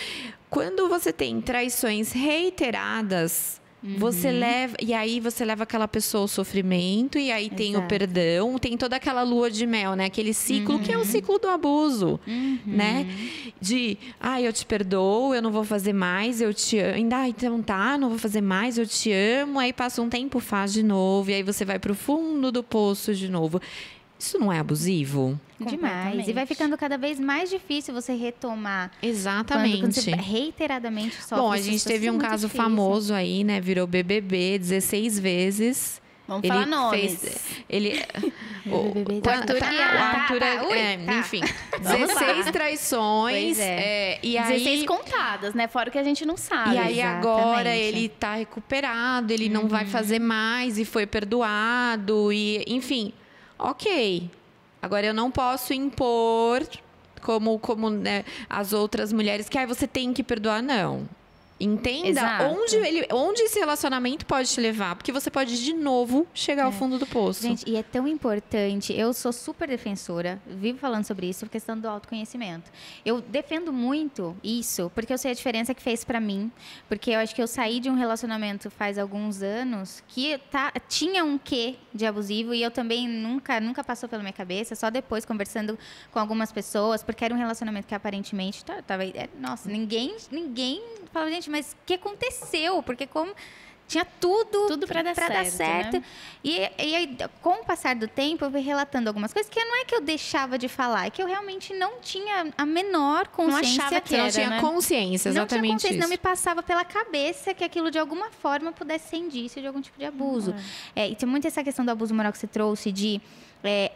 quando você tem traições reiteradas, você leva... E aí você leva aquela pessoa ao sofrimento, e aí tem o perdão, tem toda aquela lua de mel, né? Aquele ciclo que é o ciclo do abuso, né? De, eu te perdoo, eu não vou fazer mais, eu te amo. Ainda, então tá, não vou fazer mais, eu te amo. Aí passa um tempo, faz de novo, e aí você vai pro fundo do poço de novo. Isso não é abusivo? Demais. E vai ficando cada vez mais difícil você retomar. Exatamente. Quando você reiteradamente sofre. Bom, a gente teve um caso famoso aí, né? Virou BBB 16 vezes. Vamos falar nomes. Enfim, 16 traições. Pois é. E aí, 16 contadas, né? Fora o que a gente não sabe. E aí Exatamente. agora ele tá recuperado, ele não vai fazer mais e foi perdoado. E, enfim, ok. Agora eu não posso impor como né, as outras mulheres que você tem que perdoar, não. Entenda Exato. onde esse relacionamento pode te levar. Porque você pode, de novo, chegar ao fundo do poço. Gente, e é tão importante. Eu sou super defensora, vivo falando sobre isso, a questão do autoconhecimento. Eu defendo muito isso, porque eu sei a diferença que fez pra mim. Porque eu acho que eu saí de um relacionamento faz alguns anos que tinha um quê de abusivo, e eu também nunca passou pela minha cabeça, só depois conversando com algumas pessoas, porque era um relacionamento que aparentemente nossa, ninguém falava, gente, mas o que aconteceu? Porque como tinha tudo para dar certo. Né? E aí, com o passar do tempo, eu fui relatando algumas coisas que não é que eu deixava de falar, é que eu realmente não tinha a menor consciência. Não achava que não tinha consciência, exatamente isso. Não me passava pela cabeça que aquilo de alguma forma pudesse ser indício de algum tipo de abuso. E tem muito essa questão do abuso moral que você trouxe, de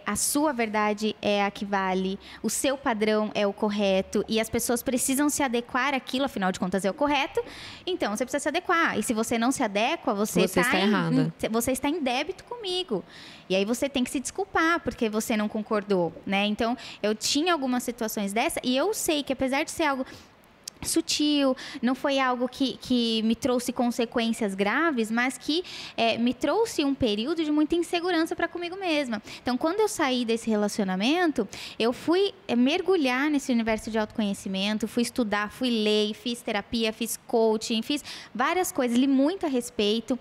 a sua verdade é a que vale, o seu padrão é o correto, e as pessoas precisam se adequar àquilo, afinal de contas é o correto, então você precisa se adequar. E se você não se adequa, você está errada. Você está em débito comigo. E aí você tem que se desculpar porque você não concordou, né? Então, eu tinha algumas situações dessa, e eu sei que apesar de ser algo sutil, não foi algo que me trouxe consequências graves, mas que me trouxe um período de muita insegurança para comigo mesma. Então, quando eu saí desse relacionamento, eu fui mergulhar nesse universo de autoconhecimento, fui estudar, fui ler, fiz terapia, fiz coaching, fiz várias coisas, li muito a respeito,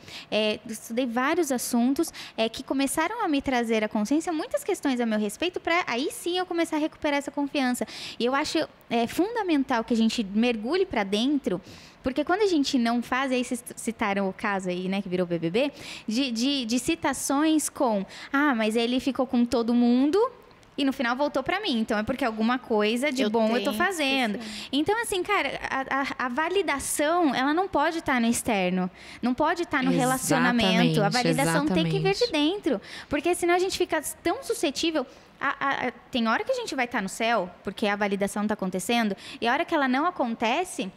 estudei vários assuntos que começaram a me trazer à consciência muitas questões a meu respeito, para aí sim eu começar a recuperar essa confiança. E eu acho fundamental que a gente mergulhe para dentro, porque quando a gente não faz, aí vocês citaram o caso aí, né, que virou BBB, de citações com, mas ele ficou com todo mundo e no final voltou para mim, então é porque alguma coisa de bom eu tô fazendo. Então, assim, cara, a validação, ela não pode estar no externo, não pode estar no relacionamento, a validação tem que vir de dentro, porque senão a gente fica tão suscetível. Tem hora que a gente vai estar no céu, porque a validação está acontecendo, e a hora que ela não acontece,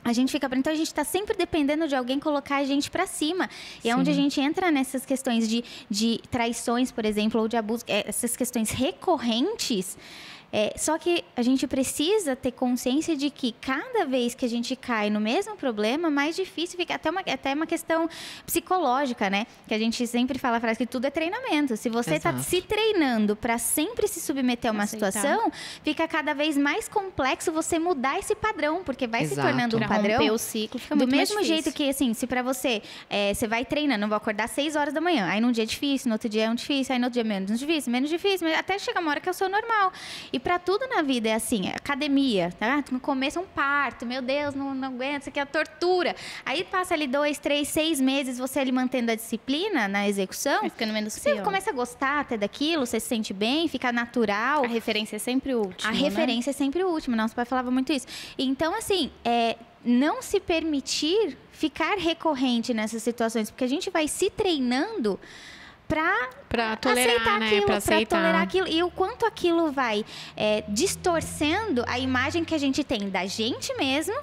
a gente fica... Então, a gente está sempre dependendo de alguém colocar a gente para cima. E é onde a gente entra nessas questões de traições, por exemplo, ou de abuso, essas questões recorrentes. Só que a gente precisa ter consciência de que cada vez que a gente cai no mesmo problema, mais difícil fica. Até uma questão psicológica, né? Que a gente sempre fala a frase que tudo é treinamento. Se você está se treinando para sempre se submeter a uma situação, fica cada vez mais complexo você mudar esse padrão, porque vai se tornando um padrão. Romper o ciclo fica muito do mais mesmo difícil. jeito que, assim, se para você, você vai treinando, eu vou acordar 6 horas da manhã, aí num dia é difícil, no outro dia é um difícil, aí no outro dia é menos difícil, até chegar uma hora que eu sou normal. E para tudo na vida é assim, academia, tá? No começo é um parto, meu Deus, não aguento, isso aqui é tortura. Aí passa ali 2, 3, 6 meses, você ali mantendo a disciplina na execução, ficando menos você pior. começa a gostar até daquilo, você se sente bem, fica natural. A referência é sempre o último, A referência é sempre o último, nosso pai falava muito isso. Então, assim, não se permitir ficar recorrente nessas situações, porque a gente vai se treinando para tolerar, aceitar né? aquilo, Para tolerar aquilo. E o quanto aquilo vai distorcendo a imagem que a gente tem da gente mesmo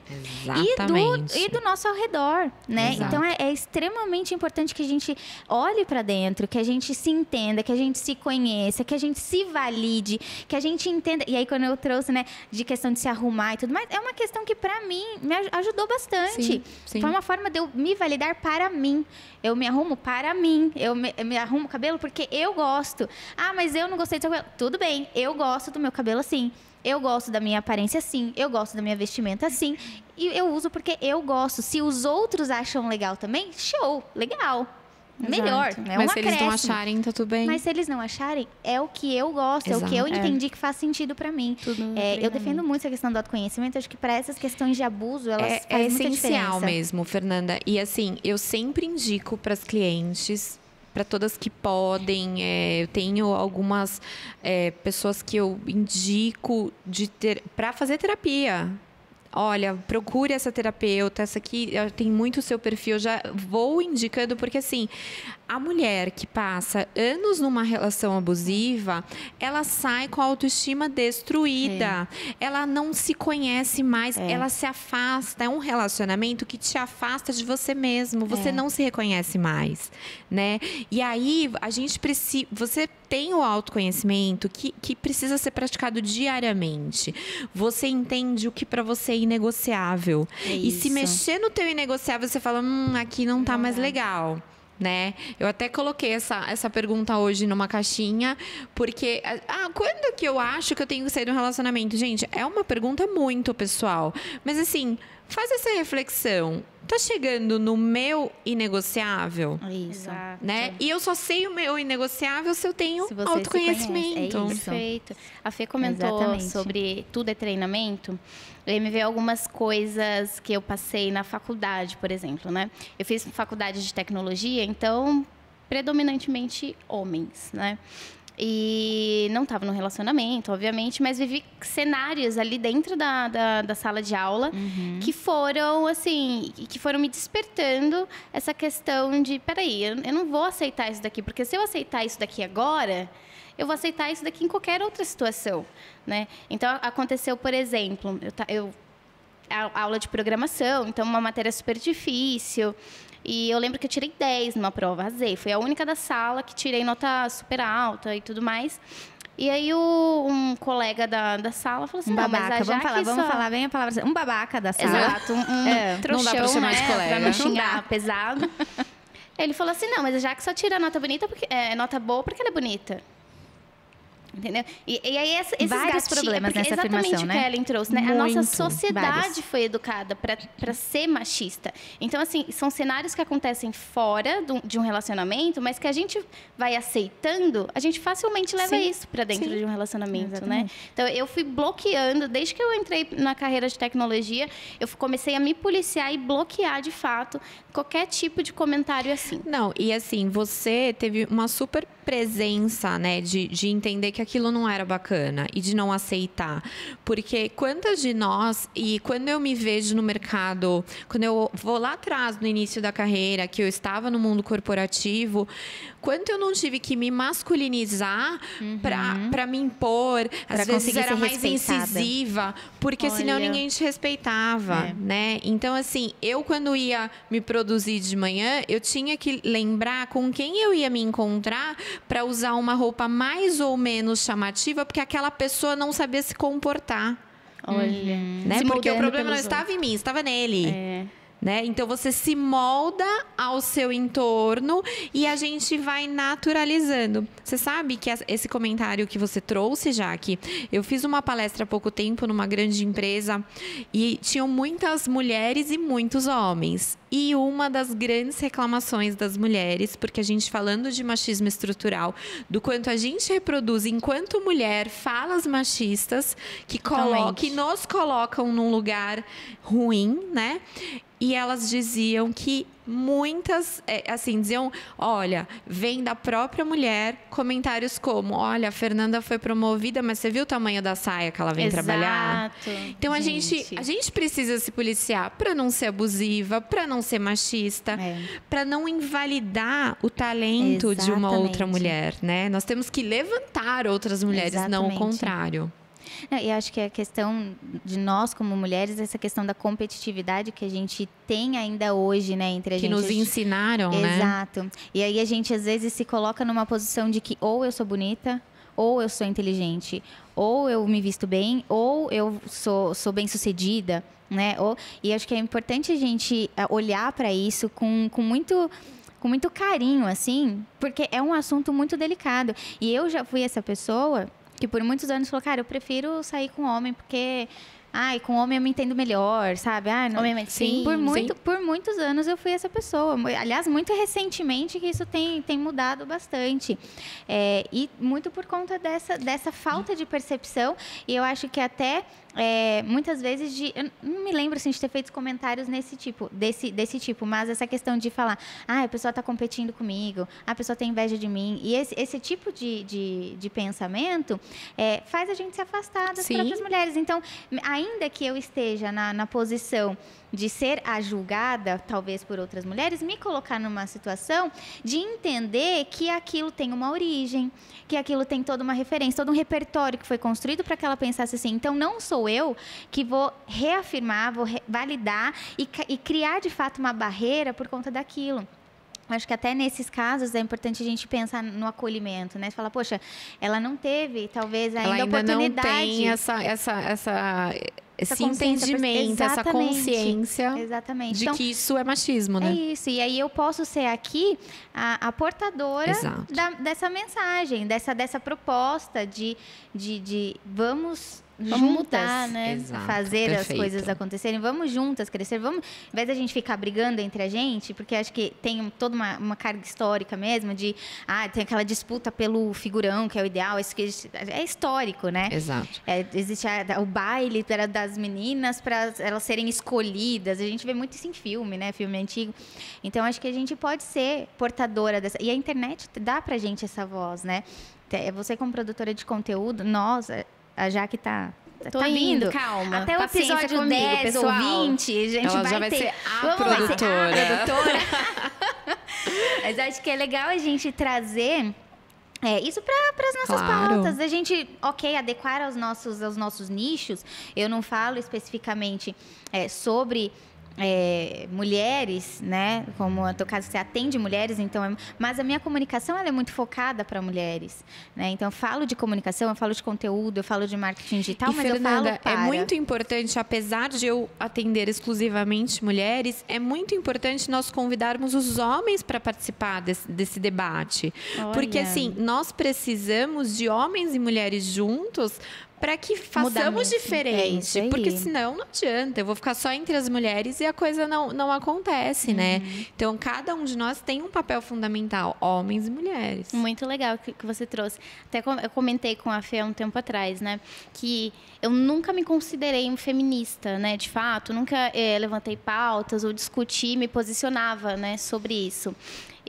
e do nosso ao redor, né? Exato. Então, é extremamente importante que a gente olhe para dentro, que a gente se entenda, que a gente se conheça, que a gente se valide, que a gente entenda. E aí, quando eu trouxe, né, de questão de se arrumar e tudo mais, é uma questão que, para mim, me ajudou bastante. Sim. Foi uma forma de eu me validar para mim. Eu me arrumo para mim. Eu me arrumo o cabelo porque eu gosto. Ah, mas eu não gostei do seu cabelo. Tudo bem, eu gosto do meu cabelo assim. Eu gosto da minha aparência assim. Eu gosto da minha vestimenta assim. E eu uso porque eu gosto. Se os outros acham legal também, show, legal. Exato. Melhor. Mas se eles não acharem, tá tudo bem. Mas se eles não acharem, é o que eu gosto, é o que eu entendi que faz sentido pra mim. Eu defendo muito essa questão do autoconhecimento. Acho que para essas questões de abuso, elas fazem muita diferença. É essencial mesmo, Fernanda. E assim, eu sempre indico para as clientes, para todas que podem. Eu tenho algumas pessoas que eu indico para fazer terapia. Olha, procure essa terapeuta, essa aqui tem muito o seu perfil, eu já vou indicando, porque assim, a mulher que passa anos numa relação abusiva, ela sai com a autoestima destruída, ela não se conhece mais, ela se afasta, é um relacionamento que te afasta de você mesmo, você não se reconhece mais, né? E aí, a gente precisa, você tem o autoconhecimento que precisa ser praticado diariamente. Você entende o que para você é inegociável. E se mexer no teu inegociável, você fala, aqui não tá mais legal. Né? Eu até coloquei essa pergunta hoje numa caixinha, porque quando que eu acho que eu tenho que sair de um relacionamento? Gente, é uma pergunta muito pessoal. Mas assim, faz essa reflexão. Tá chegando no meu inegociável? Isso. Né? E eu só sei o meu inegociável se eu tenho autoconhecimento. Perfeito. A Fê comentou sobre tudo é treinamento. Aí me veio algumas coisas que eu passei na faculdade, por exemplo, né? Eu fiz faculdade de tecnologia, então, predominantemente homens, né? E não estava no relacionamento, obviamente, mas vivi cenários ali dentro da sala de aula que foram, assim, que foram me despertando essa questão de, peraí, eu não vou aceitar isso daqui, porque se eu aceitar isso daqui agora, eu vou aceitar isso daqui em qualquer outra situação, né? Então, aconteceu, por exemplo, a aula de programação, então uma matéria super difícil. E eu lembro que eu tirei 10 numa prova, arrasei. Fui a única da sala que tirei nota super alta e tudo mais. E aí um colega da sala falou assim, babaca, vamos falar bem a palavra, um babaca da sala. Exato, trouxão, não dá pra chamar de colega. Pra não xingar pesado. Ele falou assim, não, mas já que só tira nota bonita, nota boa porque ela é bonita. Entendeu? E aí esses vários problemas nessa afirmação, exatamente o que a Ellen trouxe, né? A nossa sociedade foi educada para ser machista. Então, assim, são cenários que acontecem fora de um relacionamento, mas que a gente vai aceitando, a gente facilmente leva isso para dentro de um relacionamento, né? Então, eu fui bloqueando, desde que eu entrei na carreira de tecnologia, eu comecei a me policiar e bloquear, de fato, qualquer tipo de comentário assim. Não, e assim, você teve uma super presença, né, de entender que aquilo não era bacana e de não aceitar. Porque quantas de nós, e quando eu me vejo no mercado, quando eu vou lá atrás, no início da carreira, que eu estava no mundo corporativo, quanto eu não tive que me masculinizar para me impor, às vezes era mais incisiva, porque senão ninguém te respeitava, né? Então, assim, eu quando ia me produzir de manhã, eu tinha que lembrar com quem eu ia me encontrar para usar uma roupa mais ou menos chamativa, porque aquela pessoa não sabia se comportar. Olha. Né? Porque o problema não estava em mim, estava nele. Né? Então, você se molda ao seu entorno e a gente vai naturalizando. Você sabe que esse comentário que você trouxe, Jaque, eu fiz uma palestra há pouco tempo numa grande empresa e tinham muitas mulheres e muitos homens. E uma das grandes reclamações das mulheres, porque a gente falando de machismo estrutural, do quanto a gente reproduz enquanto mulher falas machistas que nos colocam num lugar ruim, né? E elas diziam que muitas, diziam, olha, vem da própria mulher comentários como, olha, a Fernanda foi promovida, mas você viu o tamanho da saia que ela vem trabalhar? Então, a gente precisa se policiar para não ser abusiva, para não ser machista, para não invalidar o talento de uma outra mulher, né? Nós temos que levantar outras mulheres, não o contrário. E acho que a questão de nós como mulheres, essa questão da competitividade que a gente tem ainda hoje, né, entre a gente. Que nos ensinaram, né? Exato. E aí a gente às vezes se coloca numa posição de que ou eu sou bonita, ou eu sou inteligente, ou eu me visto bem, ou eu sou bem-sucedida, né? E acho que é importante a gente olhar para isso com muito carinho, assim, porque é um assunto muito delicado. E eu já fui essa pessoa que por muitos anos falou, cara, eu prefiro sair com homem porque, com homem eu me entendo melhor, sabe? Sim, por muitos anos eu fui essa pessoa. Aliás, muito recentemente que isso tem mudado bastante. E muito por conta dessa falta de percepção. E eu acho que até muitas vezes eu não me lembro assim, de ter feito comentários desse tipo, mas essa questão de falar, a pessoa está competindo comigo, a pessoa tem inveja de mim, e esse tipo de pensamento faz a gente se afastar das próprias mulheres. Então, ainda que eu esteja na posição de ser a julgada, talvez por outras mulheres, me colocar numa situação de entender que aquilo tem uma origem, que aquilo tem toda uma referência, todo um repertório que foi construído para que ela pensasse assim. Então, não sou eu que vou reafirmar, vou validar e criar, de fato, uma barreira por conta daquilo. Acho que até nesses casos é importante a gente pensar no acolhimento, né? Falar, poxa, ela não teve, talvez, ainda oportunidade. Ela ainda não tem esse entendimento, essa consciência de que isso é machismo, né? É isso. E aí eu posso ser aqui a portadora dessa mensagem, dessa proposta de vamos juntas mudar, né? Fazer as coisas acontecerem. Vamos juntas crescer. Vamos, ao invés da gente ficar brigando entre a gente, porque acho que tem toda uma carga histórica mesmo de tem aquela disputa pelo figurão, que é o ideal. Isso que é histórico, né? Exato. Existe o baile das meninas para elas serem escolhidas. A gente vê muito isso em filme, né? Filme antigo. Então, acho que a gente pode ser portadora dessa. E a internet dá pra gente essa voz, né? Você como produtora de conteúdo, a Jaque tá vindo. Calma. Até o episódio 10 pessoal. ou 20, a gente Ela vai já vai ter... ser a produtora. Mas acho que é legal a gente trazer isso para as nossas pautas. A gente, adequar aos nossos nichos. Eu não falo especificamente sobre... mulheres, né? Como no teu caso, você atende mulheres, então mas a minha comunicação ela é muito focada para mulheres, né? Então eu falo de comunicação, eu falo de conteúdo, eu falo de marketing digital, mas Fernanda, eu falo é muito importante, apesar de eu atender exclusivamente mulheres, é muito importante nós convidarmos os homens para participar desse debate. Olha. Porque assim, nós precisamos de homens e mulheres juntos para que façamos diferente, porque senão não adianta, eu vou ficar só entre as mulheres e a coisa não acontece, né? Então, cada um de nós tem um papel fundamental, homens e mulheres. Muito legal que você trouxe. Até eu comentei com a Fê há um tempo atrás, né? Que eu nunca me considerei um feminista, né? De fato, nunca levantei pautas ou discuti, me posicionava, né, sobre isso.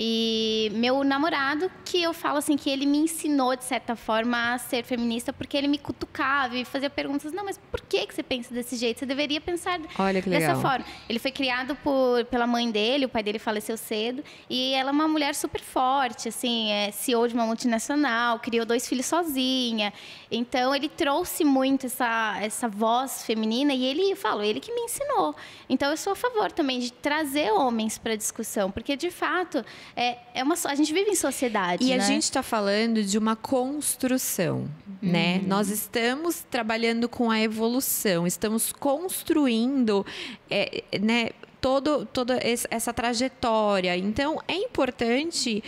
E meu namorado, que eu falo assim, que ele me ensinou, de certa forma, a ser feminista, porque ele me cutucava e fazia perguntas. Não, mas por que você pensa desse jeito? Você deveria pensar dessa forma. Ele foi criado pela mãe dele, o pai dele faleceu cedo, e ela é uma mulher super forte, assim, CEO de uma multinacional, criou 2 filhos sozinha. Então, ele trouxe muito essa voz feminina e ele que me ensinou. Então, eu sou a favor também de trazer homens para a discussão, porque, de fato, a gente vive em sociedade, E né? a gente está falando de uma construção, né? Nós estamos trabalhando com a evolução, estamos construindo, né, toda essa trajetória. Então, é importante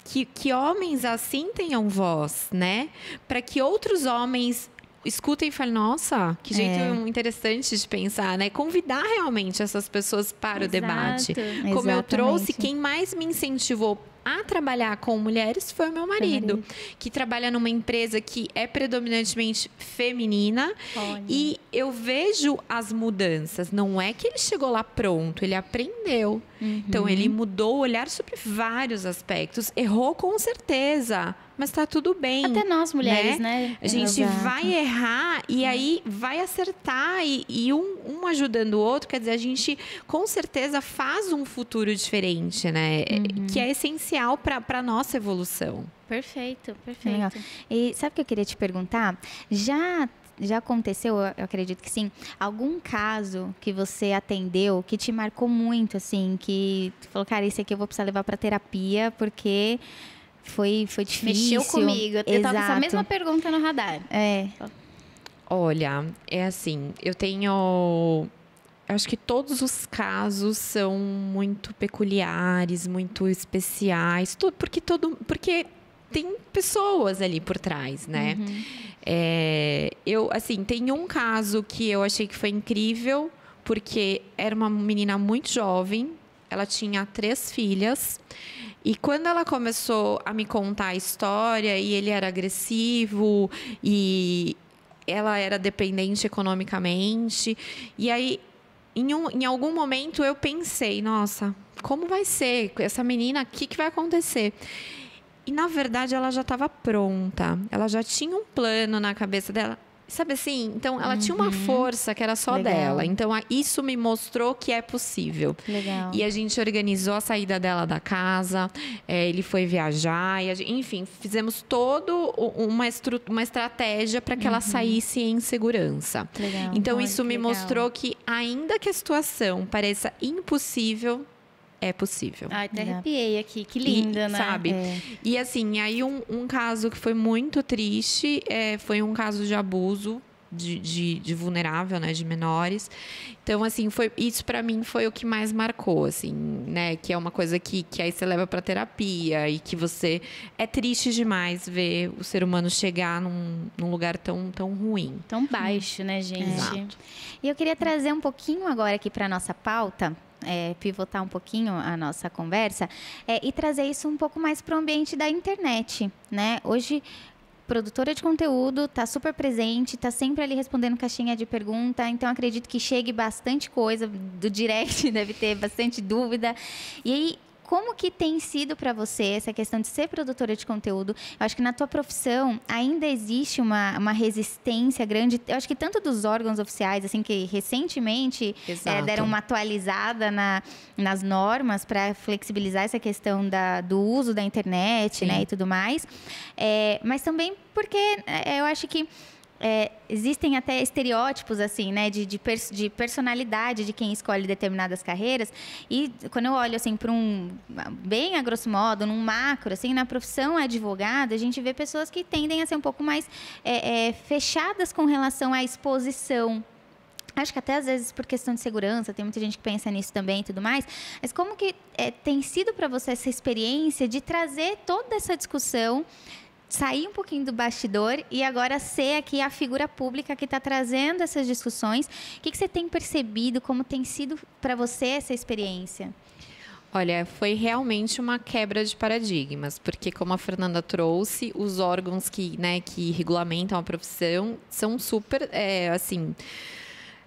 que homens assim tenham voz, né? Para que outros homens escutem e falem, nossa, que jeito interessante de pensar, né? Convidar realmente essas pessoas para o debate. Como eu trouxe, quem mais me incentivou a trabalhar com mulheres foi o meu marido, que trabalha numa empresa que é predominantemente feminina. Olha. E eu vejo as mudanças. Não é que ele chegou lá pronto, ele aprendeu. Então, ele mudou o olhar sobre vários aspectos. Errou com certeza, mas está tudo bem. Até nós mulheres, né? A gente Exato. vai errar e aí vai acertar e um ajudando o outro, quer dizer, a gente com certeza faz um futuro diferente, né? Que é essencial para a nossa evolução. Perfeito. Legal. E sabe o que eu queria te perguntar? Já aconteceu, eu acredito que sim, algum caso que você atendeu que te marcou muito, assim, que tu falou, cara, esse aqui eu vou precisar levar para terapia porque foi difícil. Mexeu comigo. Eu tava com essa Exato. mesma pergunta no radar. Olha, é assim, eu acho que todos os casos são muito peculiares, muito especiais, porque tem pessoas ali por trás, né? Tem um caso que eu achei que foi incrível, porque era uma menina muito jovem, ela tinha 3 filhas, e quando ela começou a me contar a história, e ele era agressivo, e ela era dependente economicamente, e aí, em algum momento, eu pensei, nossa, como vai ser? Essa menina, o que vai acontecer? E, na verdade, ela já estava pronta. Ela já tinha um plano na cabeça dela. Sabe assim? Então, ela tinha uma força que era só dela. Então, isso me mostrou que é possível. Legal. E a gente organizou a saída dela da casa. Ele foi viajar. Enfim, fizemos toda uma estratégia para que ela saísse em segurança. Legal. Então, Olha, isso que me legal. mostrou que, ainda que a situação pareça impossível, é possível. Ai, até arrepiei aqui. Que linda, né? Sabe? E assim, aí um caso que foi muito triste foi um caso de abuso de vulnerável, né? De menores. Então, assim, isso para mim foi o que mais marcou, assim, né? Que é uma coisa que aí você leva pra terapia e que você... É triste demais ver o ser humano chegar num lugar tão ruim. Tão baixo, né, gente? Exato. E eu queria trazer um pouquinho agora aqui para nossa pauta, pivotar um pouquinho a nossa conversa e trazer isso um pouco mais para o ambiente da internet, né? Hoje, produtora de conteúdo, está super presente, está sempre ali respondendo caixinha de pergunta, então acredito que chegue bastante coisa do direct, deve ter bastante dúvida. E aí, como que tem sido para você essa questão de ser produtora de conteúdo? Eu acho que na tua profissão ainda existe uma resistência grande. Eu acho que tanto dos órgãos oficiais, assim, que recentemente deram uma atualizada nas normas para flexibilizar essa questão do uso da internet, né, e tudo mais. Mas também porque eu acho que existem até estereótipos, assim, né, de personalidade de quem escolhe determinadas carreiras. E quando eu olho, assim, para bem a grosso modo, num macro, assim, na profissão advogada, a gente vê pessoas que tendem a ser um pouco mais fechadas com relação à exposição. Acho que até às vezes por questão de segurança, tem muita gente que pensa nisso também e tudo mais. Mas como que tem sido para você essa experiência de trazer toda essa discussão, sair um pouquinho do bastidor e agora ser aqui a figura pública que está trazendo essas discussões? O que você tem percebido? Como tem sido para você essa experiência? Olha, foi realmente uma quebra de paradigmas, porque como a Fernanda trouxe, os órgãos que regulamentam a profissão são super, assim,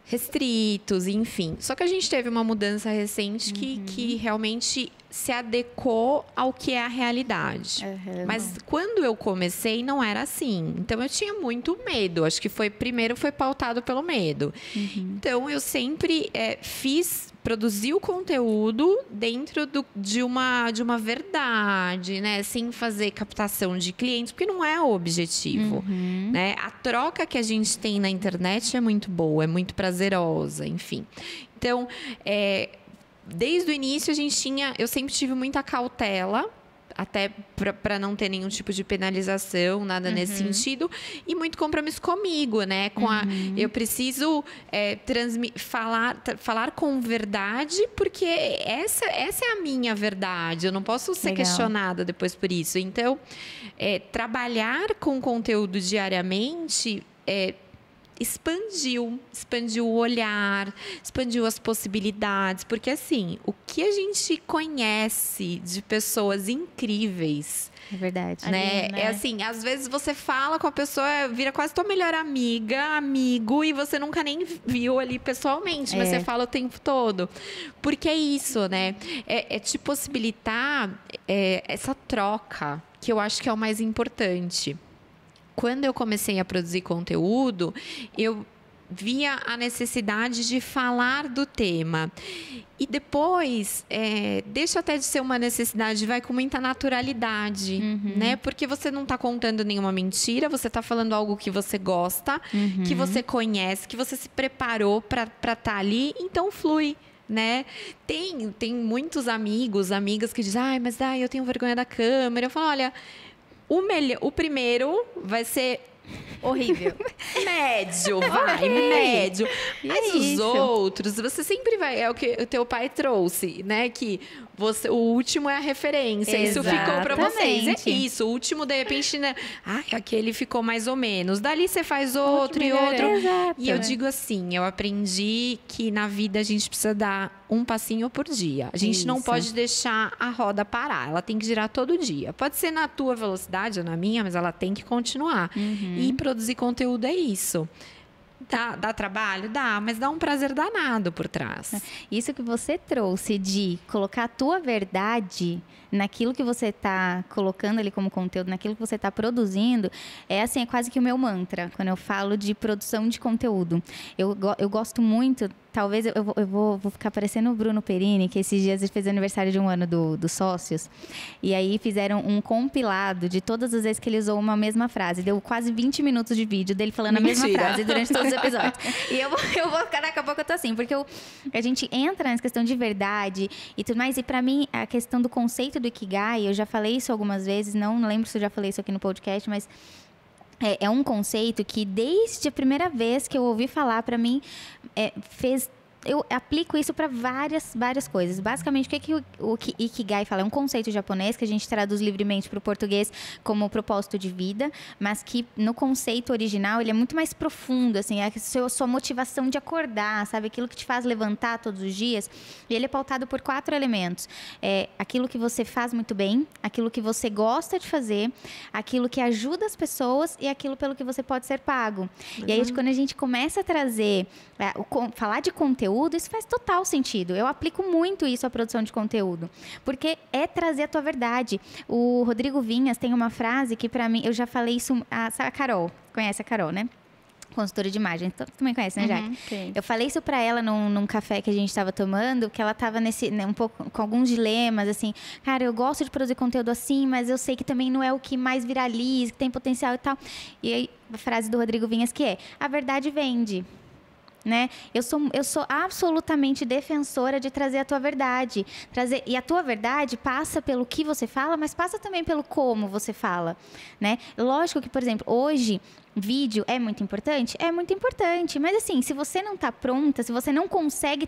restritos, enfim. Só que a gente teve uma mudança recente que realmente se adequou ao que é a realidade. Mas quando eu comecei, não era assim. Então, eu tinha muito medo. Acho que primeiro foi pautado pelo medo. Então, eu sempre produzi o conteúdo dentro de uma verdade, né? Sem fazer captação de clientes, porque não é o objetivo, né? A troca que a gente tem na internet é muito boa, é muito prazerosa, enfim. Então, desde o início eu sempre tive muita cautela, até para não ter nenhum tipo de penalização, nada nesse sentido, e muito compromisso comigo, né? Eu preciso falar com verdade, porque essa é a minha verdade. Eu não posso ser questionada depois por isso. Então, trabalhar com conteúdo diariamente expandiu o olhar, expandiu as possibilidades, porque assim, o que a gente conhece de pessoas incríveis, é verdade, né? né? É assim, às vezes você fala com a pessoa, vira quase tua melhor amigo, e você nunca nem viu ali pessoalmente, mas você fala o tempo todo, porque é isso, né? É te possibilitar essa troca, que eu acho que é o mais importante. Quando eu comecei a produzir conteúdo, eu via a necessidade de falar do tema. E depois, deixa até de ser uma necessidade, vai com muita naturalidade, né? Porque você não está contando nenhuma mentira, você está falando algo que você gosta, que você conhece, que você se preparou para estar ali, então flui. Né? Tem muitos amigas que dizem, mas eu tenho vergonha da câmera. Eu falo, olha, o primeiro vai ser horrível. Médio, médio. Mas os outros, você sempre vai... É o que o teu pai trouxe, né? Que o último é a referência. Exatamente. Isso ficou pra vocês. É isso. O último, de repente, né? Aquele ficou mais ou menos. Dali você faz outro e outro. Exato. E eu digo assim, eu aprendi que na vida a gente precisa dar um passinho por dia. A gente não pode deixar a roda parar. Ela tem que girar todo dia. Pode ser na tua velocidade ou na minha, mas ela tem que continuar. E produzir conteúdo é isso. Dá trabalho? Dá, mas dá um prazer danado por trás. Isso que você trouxe de colocar a tua verdade naquilo que você está colocando ali como conteúdo, naquilo que você está produzindo, é quase que o meu mantra, quando eu falo de produção de conteúdo. Eu gosto muito, talvez eu vou ficar parecendo o Bruno Perini, que esses dias ele fez aniversário de 1 ano dos sócios, e aí fizeram um compilado de todas as vezes que ele usou uma mesma frase. Deu quase 20 minutos de vídeo dele falando a mesma frase durante todos os episódios. E eu vou ficar, daqui a pouco eu tô assim, porque a gente entra nessa questão de verdade e tudo mais, e pra mim, a questão do conceito do Ikigai, eu já falei isso algumas vezes, não lembro se eu já falei isso aqui no podcast, mas é um conceito que desde a primeira vez que eu ouvi falar, para mim, eu aplico isso para várias coisas. Basicamente, o que Ikigai fala? É um conceito japonês que a gente traduz livremente para o português como propósito de vida, mas que no conceito original ele é muito mais profundo, assim, é a sua motivação de acordar, sabe? Aquilo que te faz levantar todos os dias. E ele é pautado por 4 elementos. Aquilo que você faz muito bem, aquilo que você gosta de fazer, aquilo que ajuda as pessoas e aquilo pelo que você pode ser pago. E aí, quando a gente começa a trazer, falar de conteúdo, isso faz total sentido. Eu aplico muito isso à produção de conteúdo, porque é trazer a tua verdade. O Rodrigo Vinhas tem uma frase que, para mim, eu já falei isso, a Carol, conhece a Carol, né? Consultora de imagem, também conhece, né, Jaque? Sim. Eu falei isso pra ela num café que a gente estava tomando, que ela estava um pouco com alguns dilemas, assim, cara, eu gosto de produzir conteúdo assim, mas eu sei que também não é o que mais viraliza, que tem potencial e tal. E aí, a frase do Rodrigo Vinhas que é, a verdade vende. Né? Eu sou absolutamente defensora de trazer a tua verdade. E a tua verdade passa pelo que você fala, mas passa também pelo como você fala. Né? Lógico que, por exemplo, hoje, vídeo é muito importante? É muito importante. Mas, assim, se você não está pronta, se você não consegue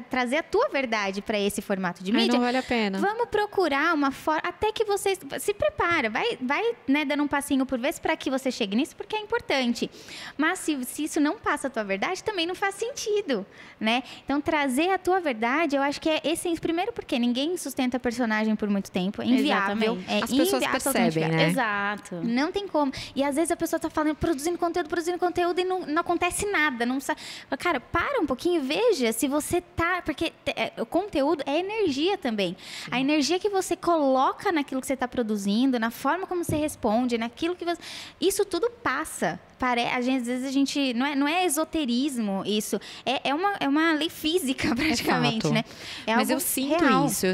trazer a tua verdade para esse formato de mídia, não vale a pena. Vamos procurar uma forma, até que você se prepara, vai né, dando um passinho por vez para que você chegue nisso, porque é importante. Mas se isso não passa a tua verdade, também não faz sentido, né? Então, trazer a tua verdade, eu acho que é essencial. Primeiro, porque ninguém sustenta personagem por muito tempo. É inviável. As pessoas percebem, né? Exato. Não tem como. E, às vezes, a pessoa está falando, produzindo conteúdo e não acontece nada. Não sabe. Cara, para um pouquinho e veja se você tá... Porque o conteúdo é energia também. Sim. A energia que você coloca naquilo que você está produzindo, na forma como você responde, naquilo que você... Isso tudo passa às vezes a gente... Não é esoterismo isso. É uma lei física, praticamente, Exato. né? Mas eu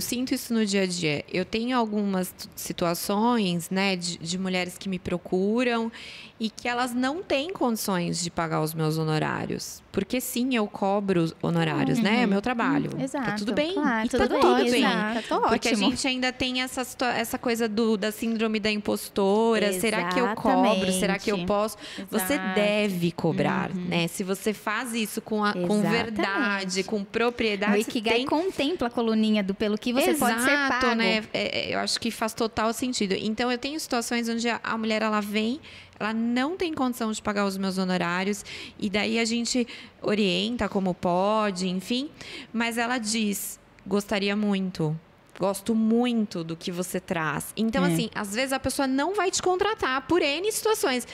sinto isso no dia a dia. Eu tenho algumas situações, né, de mulheres que me procuram e que elas não têm condições de pagar os meus honorários. Porque sim, eu cobro honorários, né? É meu trabalho. Exato. Tá tudo bem. Claro, E tudo tá bem, tudo bem. exato. Porque Ótimo. a gente ainda tem essa coisa da síndrome da impostora. Será que eu cobro? Será que eu posso? Você deve cobrar, né? Se você faz isso com verdade, com propriedade... O Ikigai contempla a coluninha do pelo que você pode ser pago. Né? Eu acho que faz total sentido. Então, eu tenho situações onde a mulher, ela vem... Ela não tem condição de pagar os meus honorários. E daí a gente orienta como pode, enfim. Mas ela diz, gostaria muito. Gosto muito do que você traz. Então, assim, às vezes a pessoa não vai te contratar por N situações.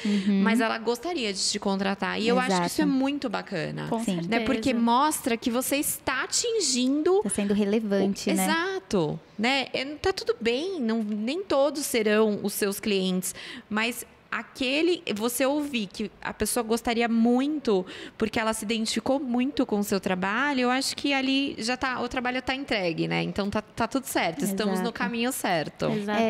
Mas ela gostaria de te contratar. E eu acho que isso é muito bacana. Com certeza. Né? Porque mostra que você está atingindo... Está sendo relevante, né? Exato. Né? Tá tudo bem. Nem todos serão os seus clientes. Mas... você ouvir que a pessoa gostaria muito, porque ela se identificou muito com o seu trabalho, eu acho que ali o trabalho está entregue, né? Então tá tudo certo, estamos no caminho certo.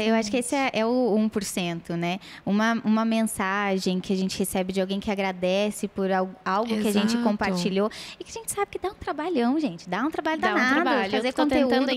Eu acho que esse é o 1%, né? Uma mensagem que a gente recebe de alguém que agradece por algo que a gente compartilhou e que a gente sabe que dá um trabalhão, gente. Dá um trabalho danado. Fazer conteúdo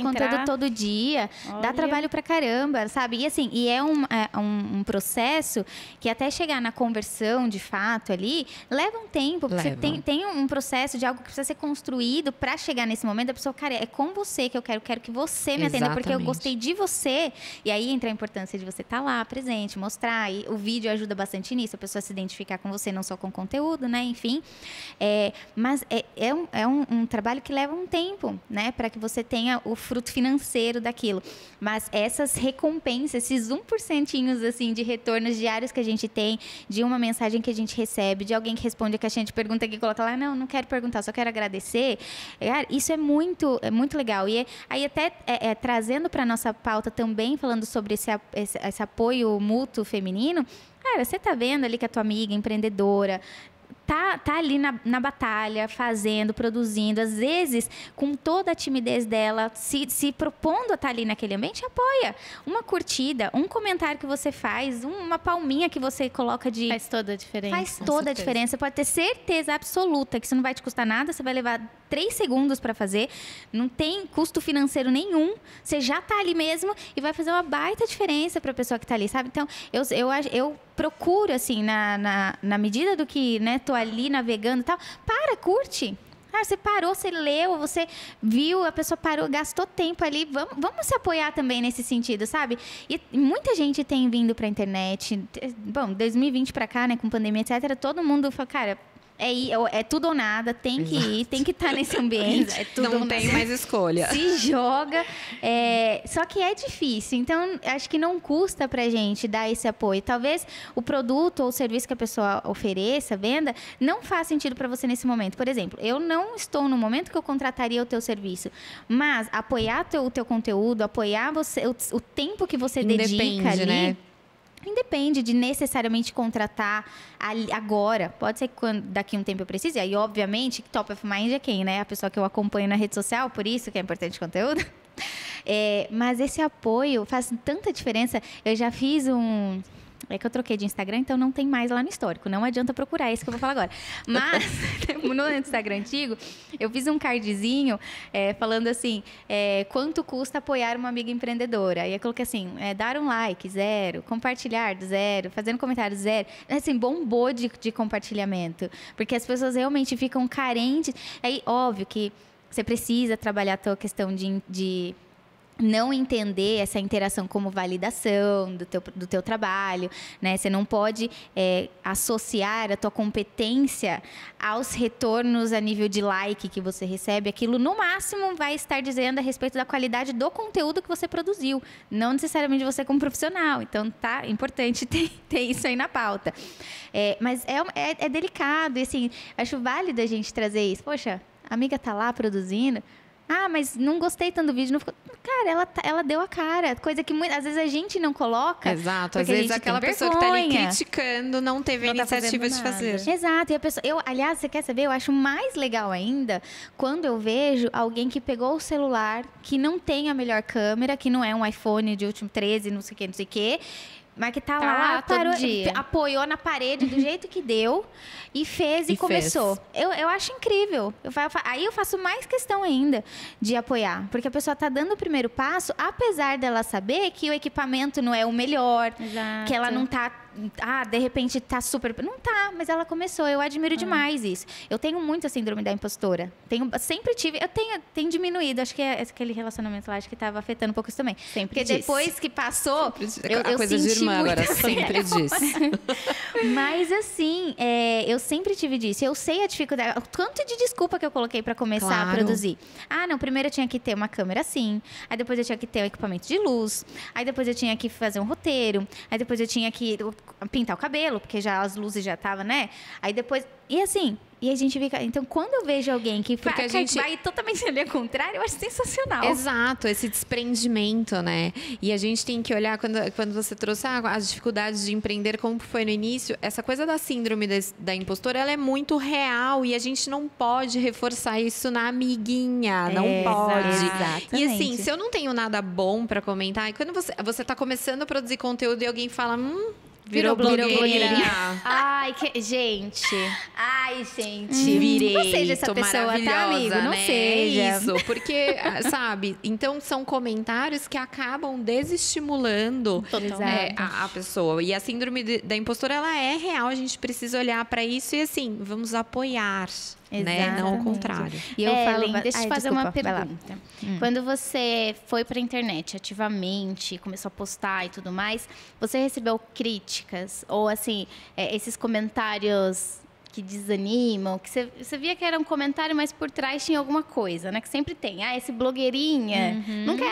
todo dia, dá trabalho pra caramba, sabe? E assim, é um processo que até chegar na conversão, de fato, ali, leva um tempo. Porque você tem um processo de algo que precisa ser construído para chegar nesse momento. A pessoa, cara, é com você que eu quero que você me atenda, porque eu gostei de você. E aí entra a importância de você estar lá, presente, mostrar. E o vídeo ajuda bastante nisso, a pessoa se identificar com você, não só com o conteúdo, né? Enfim. Mas é um trabalho que leva um tempo, né? Para que você tenha o fruto financeiro daquilo. Mas essas recompensas, esses 1% assim, de retornos diários que a gente tem, de uma mensagem que a gente recebe, de alguém que responde a caixinha de pergunta que coloca lá, não quero perguntar, só quero agradecer. Isso é muito legal. E aí até trazendo para a nossa pauta também, falando sobre esse apoio mútuo feminino, cara, você tá vendo ali que a tua amiga empreendedora tá ali na batalha, fazendo, produzindo, às vezes com toda a timidez dela, se propondo a estar ali naquele ambiente, apoia. Uma curtida, um comentário que você faz, uma palminha que você coloca de... Faz toda a diferença. Faz toda a diferença. Você pode ter certeza absoluta que isso não vai te custar nada, você vai levar 3 segundos para fazer, não tem custo financeiro nenhum, você já tá ali mesmo e vai fazer uma baita diferença para a pessoa que tá ali, sabe? Então, eu procuro, assim, na medida do que, né, tô ali navegando e tal, curte. Você parou, você leu, você viu, a pessoa parou, gastou tempo ali. Vamos se apoiar também nesse sentido, sabe? E muita gente tem vindo pra internet. Bom, 2020 pra cá, né, com pandemia, etc., todo mundo fala, cara... É tudo ou nada, tem que ir, tem que estar nesse ambiente. Não tem mais escolha. Se joga. Só que é difícil. Então, acho que não custa pra gente dar esse apoio. Talvez o produto ou o serviço que a pessoa ofereça, venda, não faz sentido para você nesse momento. Por exemplo, eu não estou no momento que eu contrataria o teu serviço. Mas apoiar o teu conteúdo, apoiar você, o tempo que você dedica ali... Né? Independe de necessariamente contratar agora. Pode ser que daqui a um tempo eu precise. Aí, obviamente, top of mind é quem, né? A pessoa que eu acompanho na rede social, por isso que é importante o conteúdo. Mas esse apoio faz tanta diferença. Eu já fiz É que eu troquei de Instagram, então não tem mais lá no histórico. Não adianta procurar esse que eu vou falar agora. Mas, no Instagram antigo, eu fiz um cardzinho falando assim, quanto custa apoiar uma amiga empreendedora? E eu coloquei assim, dar um like, 0. Compartilhar, 0. Fazendo comentário, 0. Assim, bombou de compartilhamento. Porque as pessoas realmente ficam carentes. Aí, óbvio que você precisa trabalhar a tua questão de não entender essa interação como validação do teu trabalho, né? Você não pode associar a tua competência aos retornos a nível de like que você recebe. Aquilo, no máximo, vai estar dizendo a respeito da qualidade do conteúdo que você produziu, não necessariamente você como profissional. Então, tá importante ter isso aí na pauta. Mas é delicado, e assim, acho válido a gente trazer isso. Poxa, a amiga tá lá produzindo, Ah, mas não gostei tanto do vídeo. Não ficou... Cara, ela deu a cara. Coisa que às vezes a gente não coloca. Exato. Às vezes aquela pessoa que tá ali criticando não teve a iniciativa de fazer. Exato. E a pessoa... aliás, você quer saber? Eu acho mais legal ainda quando eu vejo alguém que pegou o celular, que não tem a melhor câmera, que não é um iPhone de último 13, não sei o quê. Mas que tá lá, parou, apoiou na parede do jeito que deu e fez e começou. Eu acho incrível. Aí eu faço mais questão ainda de apoiar. Porque a pessoa tá dando o primeiro passo, apesar dela saber que o equipamento não é o melhor. Exato. Que ela não tá... de repente tá super... Não tá, mas ela começou. Eu admiro demais isso. Eu tenho muito a síndrome da impostora. Sempre tive... Tenho diminuído. Acho que aquele relacionamento lá, acho que tava afetando um pouco isso também. Sempre Porque depois que passou, eu coisa senti de irmã muito. Agora, sempre disse. Mas assim, eu sempre tive disso. Eu sei a dificuldade, o quanto de desculpa que eu coloquei para começar a produzir. Ah, não, primeiro eu tinha que ter uma câmera assim. Aí depois eu tinha que ter um equipamento de luz. Aí depois eu tinha que fazer um roteiro. Aí depois eu tinha que pintar o cabelo, porque já as luzes já estavam, né? Aí depois... E assim... E a gente fica... Então, quando eu vejo alguém que vai totalmente ali ao contrário, eu acho sensacional. Exato, esse desprendimento, né? E a gente tem que olhar, quando você trouxe as dificuldades de empreender, como foi no início, essa coisa da síndrome da impostora, ela é muito real e a gente não pode reforçar isso na amiguinha, não pode. Exatamente. E assim, se eu não tenho nada bom para comentar, e quando você tá começando a produzir conteúdo e alguém fala... Virou blogueirinha. Ai, gente. Virei. Não seja essa pessoa, tá, amigo? Não seja. Isso, porque, sabe? Então, são comentários que acabam desestimulando a pessoa. E a síndrome da impostora, ela é real. A gente precisa olhar para isso e, assim, vamos apoiar. Né? Não o contrário. E eu falo, deixa eu te fazer uma pergunta. Quando você foi para a internet ativamente, começou a postar e tudo mais, você recebeu críticas? Ou, assim, esses comentários que desanimam, que você via que era um comentário, mas por trás tinha alguma coisa, né? Que sempre tem. Esse blogueirinha. Nunca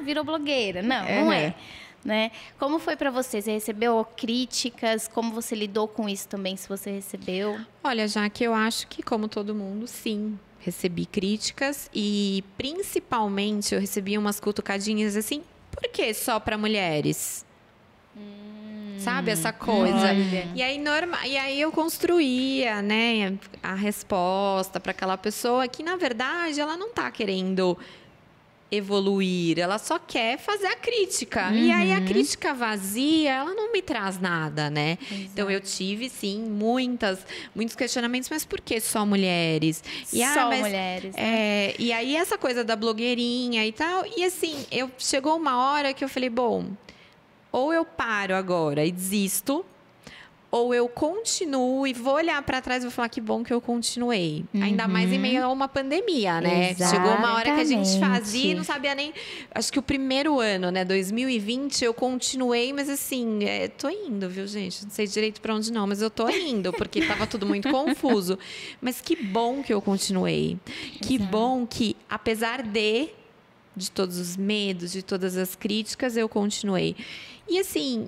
virou blogueira. Não, não é. Né? Como foi para você? Você recebeu críticas? Como você lidou com isso também, se você recebeu? Olha, já que eu acho que, como todo mundo, sim, recebi críticas e, principalmente, eu recebi umas cutucadinhas assim, por que só para mulheres? Sabe, essa coisa. E aí eu construía, né, a resposta para aquela pessoa que, na verdade, ela não está querendo evoluir, ela só quer fazer a crítica. E aí a crítica vazia, ela não me traz nada, né? Exato. Então eu tive, sim, muitos questionamentos, mas por que só mulheres? Mulheres, né? E aí essa coisa da blogueirinha e tal, e assim, chegou uma hora que eu falei, bom, ou eu paro agora e desisto, ou eu continuo e vou olhar para trás e vou falar que bom que eu continuei. Ainda mais em meio a uma pandemia, né? Exatamente. Chegou uma hora que a gente fazia e não sabia nem... Acho que o primeiro ano, né, 2020, eu continuei, mas assim, tô indo, viu, gente? Não sei direito para onde não, mas eu tô indo, porque estava tudo muito confuso. Mas que bom que eu continuei. Que bom que, apesar de todos os medos, de todas as críticas, eu continuei. E assim,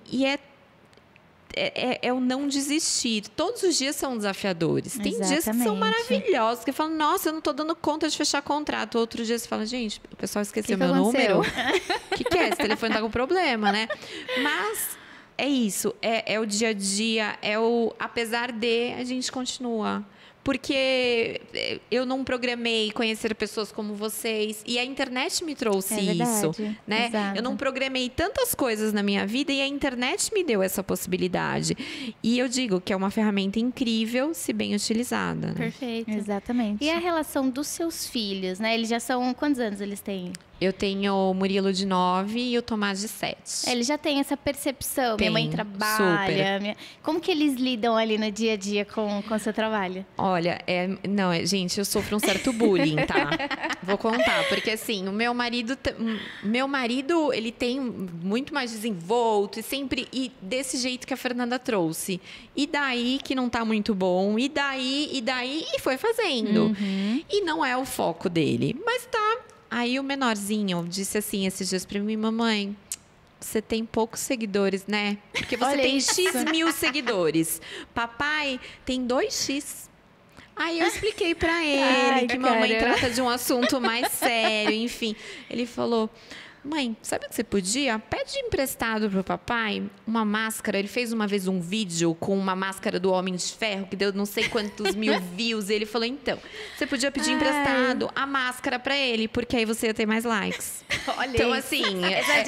é o não desistir. Todos os dias são desafiadores. Tem dias que são maravilhosos, que falam, nossa, eu não estou dando conta de fechar contrato. Outro dia você fala, gente, o pessoal esqueceu meu número. O que é? Esse telefone tá com problema, né? Mas é isso, é o dia a dia, apesar de, a gente continua. Porque eu não programei conhecer pessoas como vocês. E a internet me trouxe isso, né? Exato. Eu não programei tantas coisas na minha vida e a internet me deu essa possibilidade. E eu digo que é uma ferramenta incrível, se bem utilizada. Né? Perfeito. Exatamente. E a relação dos seus filhos, né? Eles já são... Quantos anos eles têm? Eu tenho o Murilo de 9 e o Tomás de 7. Eles já têm essa percepção. Minha mãe trabalha. Como que eles lidam ali no dia a dia com o seu trabalho? Olha, gente, eu sofro um certo bullying, tá? Vou contar, porque assim, o meu marido, ele tem muito mais desenvolto e desse jeito que a Fernanda trouxe. E daí que não tá muito bom, e foi fazendo. E não é o foco dele, mas tá. Aí o menorzinho disse assim esses dias pra mim, mamãe, você tem poucos seguidores, né? Porque você tem X mil seguidores. Papai tem 2x. Aí eu expliquei pra ele que mamãe trata de um assunto mais sério, enfim. Ele falou... Mãe, sabe o que você podia? Pede emprestado pro papai uma máscara. Ele fez uma vez um vídeo com uma máscara do Homem de Ferro, que deu não sei quantos mil views. E ele falou, então, você podia pedir emprestado a máscara pra ele, porque aí você ia ter mais likes. Olha então, isso. assim,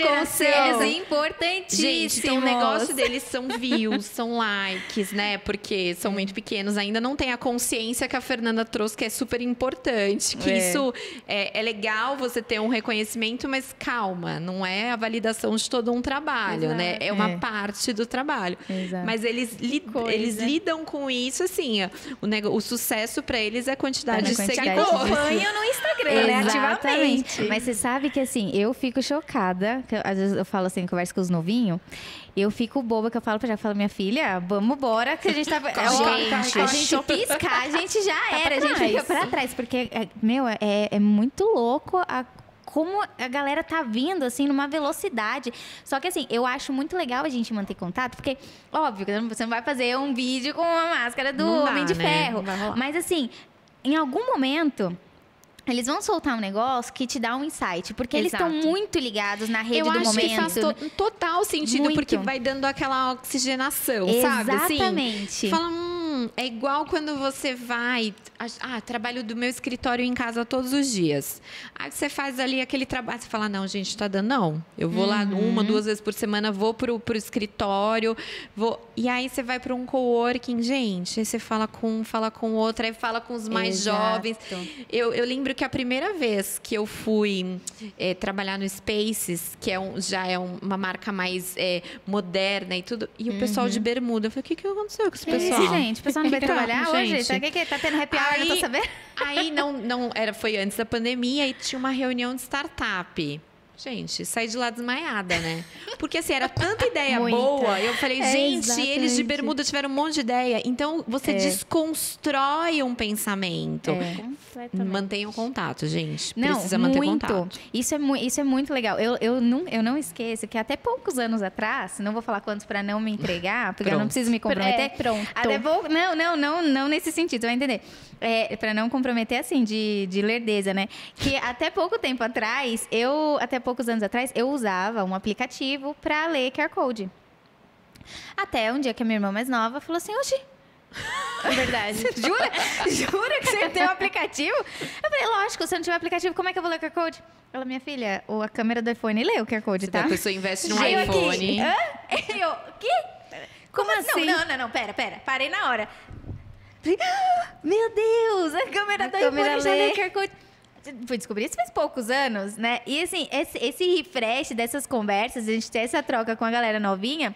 conselhos importantíssimos. Gente, tem um negócio deles, são views, são likes, né? Porque são muito pequenos, ainda não tem a consciência que a Fernanda trouxe, que é super importante. Que isso é legal você ter um reconhecimento, mas calma. Não é a validação de todo um trabalho, né? É uma parte do trabalho. Exato. Mas eles lidam com isso, assim, o sucesso para eles é a quantidade de seguidores. Acompanham no Instagram, né? Ativamente. Mas você sabe que, assim, eu fico chocada, que às vezes eu falo assim, converso com os novinhos, eu fico boba, que eu falo pra já, minha filha, vamos embora, que a gente tá... a gente piscar, a gente já era, a gente fica pra trás, porque, é muito louco como a galera tá vindo, assim, numa velocidade. Só que, assim, eu acho muito legal a gente manter contato, porque, óbvio, você não vai fazer um vídeo com a máscara do Homem de Ferro. Mas, assim, em algum momento... Eles vão soltar um negócio que te dá um insight, porque eles estão muito ligados na rede do momento. Eu acho que faz total sentido, porque vai dando aquela oxigenação, sabe? Exatamente. Assim, fala, é igual quando você vai... trabalho do meu escritório em casa todos os dias. Aí você faz ali aquele trabalho, você fala, não, gente, tá dando, não. Eu vou lá 1, 2 vezes por semana, vou pro escritório, e aí você vai para um coworking, gente, aí você fala com outro, aí fala com os mais jovens. Eu lembro que a primeira vez que eu fui trabalhar no Spaces, que já é uma marca mais moderna e tudo, e o pessoal de bermuda, eu falei, o que aconteceu com esse pessoal? Isso, gente, o pessoal não vai trabalhar hoje? Sabe o que tá tendo happy hour, eu tô sabendo? Aí foi antes da pandemia e tinha uma reunião de startup. Gente, saí de lá desmaiada, né? Porque, assim, era tanta ideia boa. Eu falei, gente, eles de bermuda tiveram um monte de ideia. Então, você desconstrói um pensamento. Mantenham contato, gente. Precisa manter contato. Isso é muito legal. Eu não esqueço que até poucos anos atrás, não vou falar quantos para não me entregar, porque eu não preciso me comprometer. Pronto. Não nesse sentido, você vai entender. Para não comprometer, assim, de lerdeza, né? Que até pouco tempo atrás, até poucos anos atrás, eu usava um aplicativo para ler QR Code. Até um dia que a minha irmã mais nova falou assim, oxi, é verdade. Jura que você tem um aplicativo? Eu falei, lógico, se eu não tiver aplicativo, como é que eu vou ler QR Code? Ela, minha filha, a câmera do iPhone lê o QR Code, tá? A pessoa investe no iPhone. Eu, quê? Como assim? Não, pera. Parei na hora. Meu Deus, a câmera do iPhone já lê QR Code. Fui descobrir isso faz poucos anos, né? E assim, esse refresh dessas conversas, a gente ter essa troca com a galera novinha,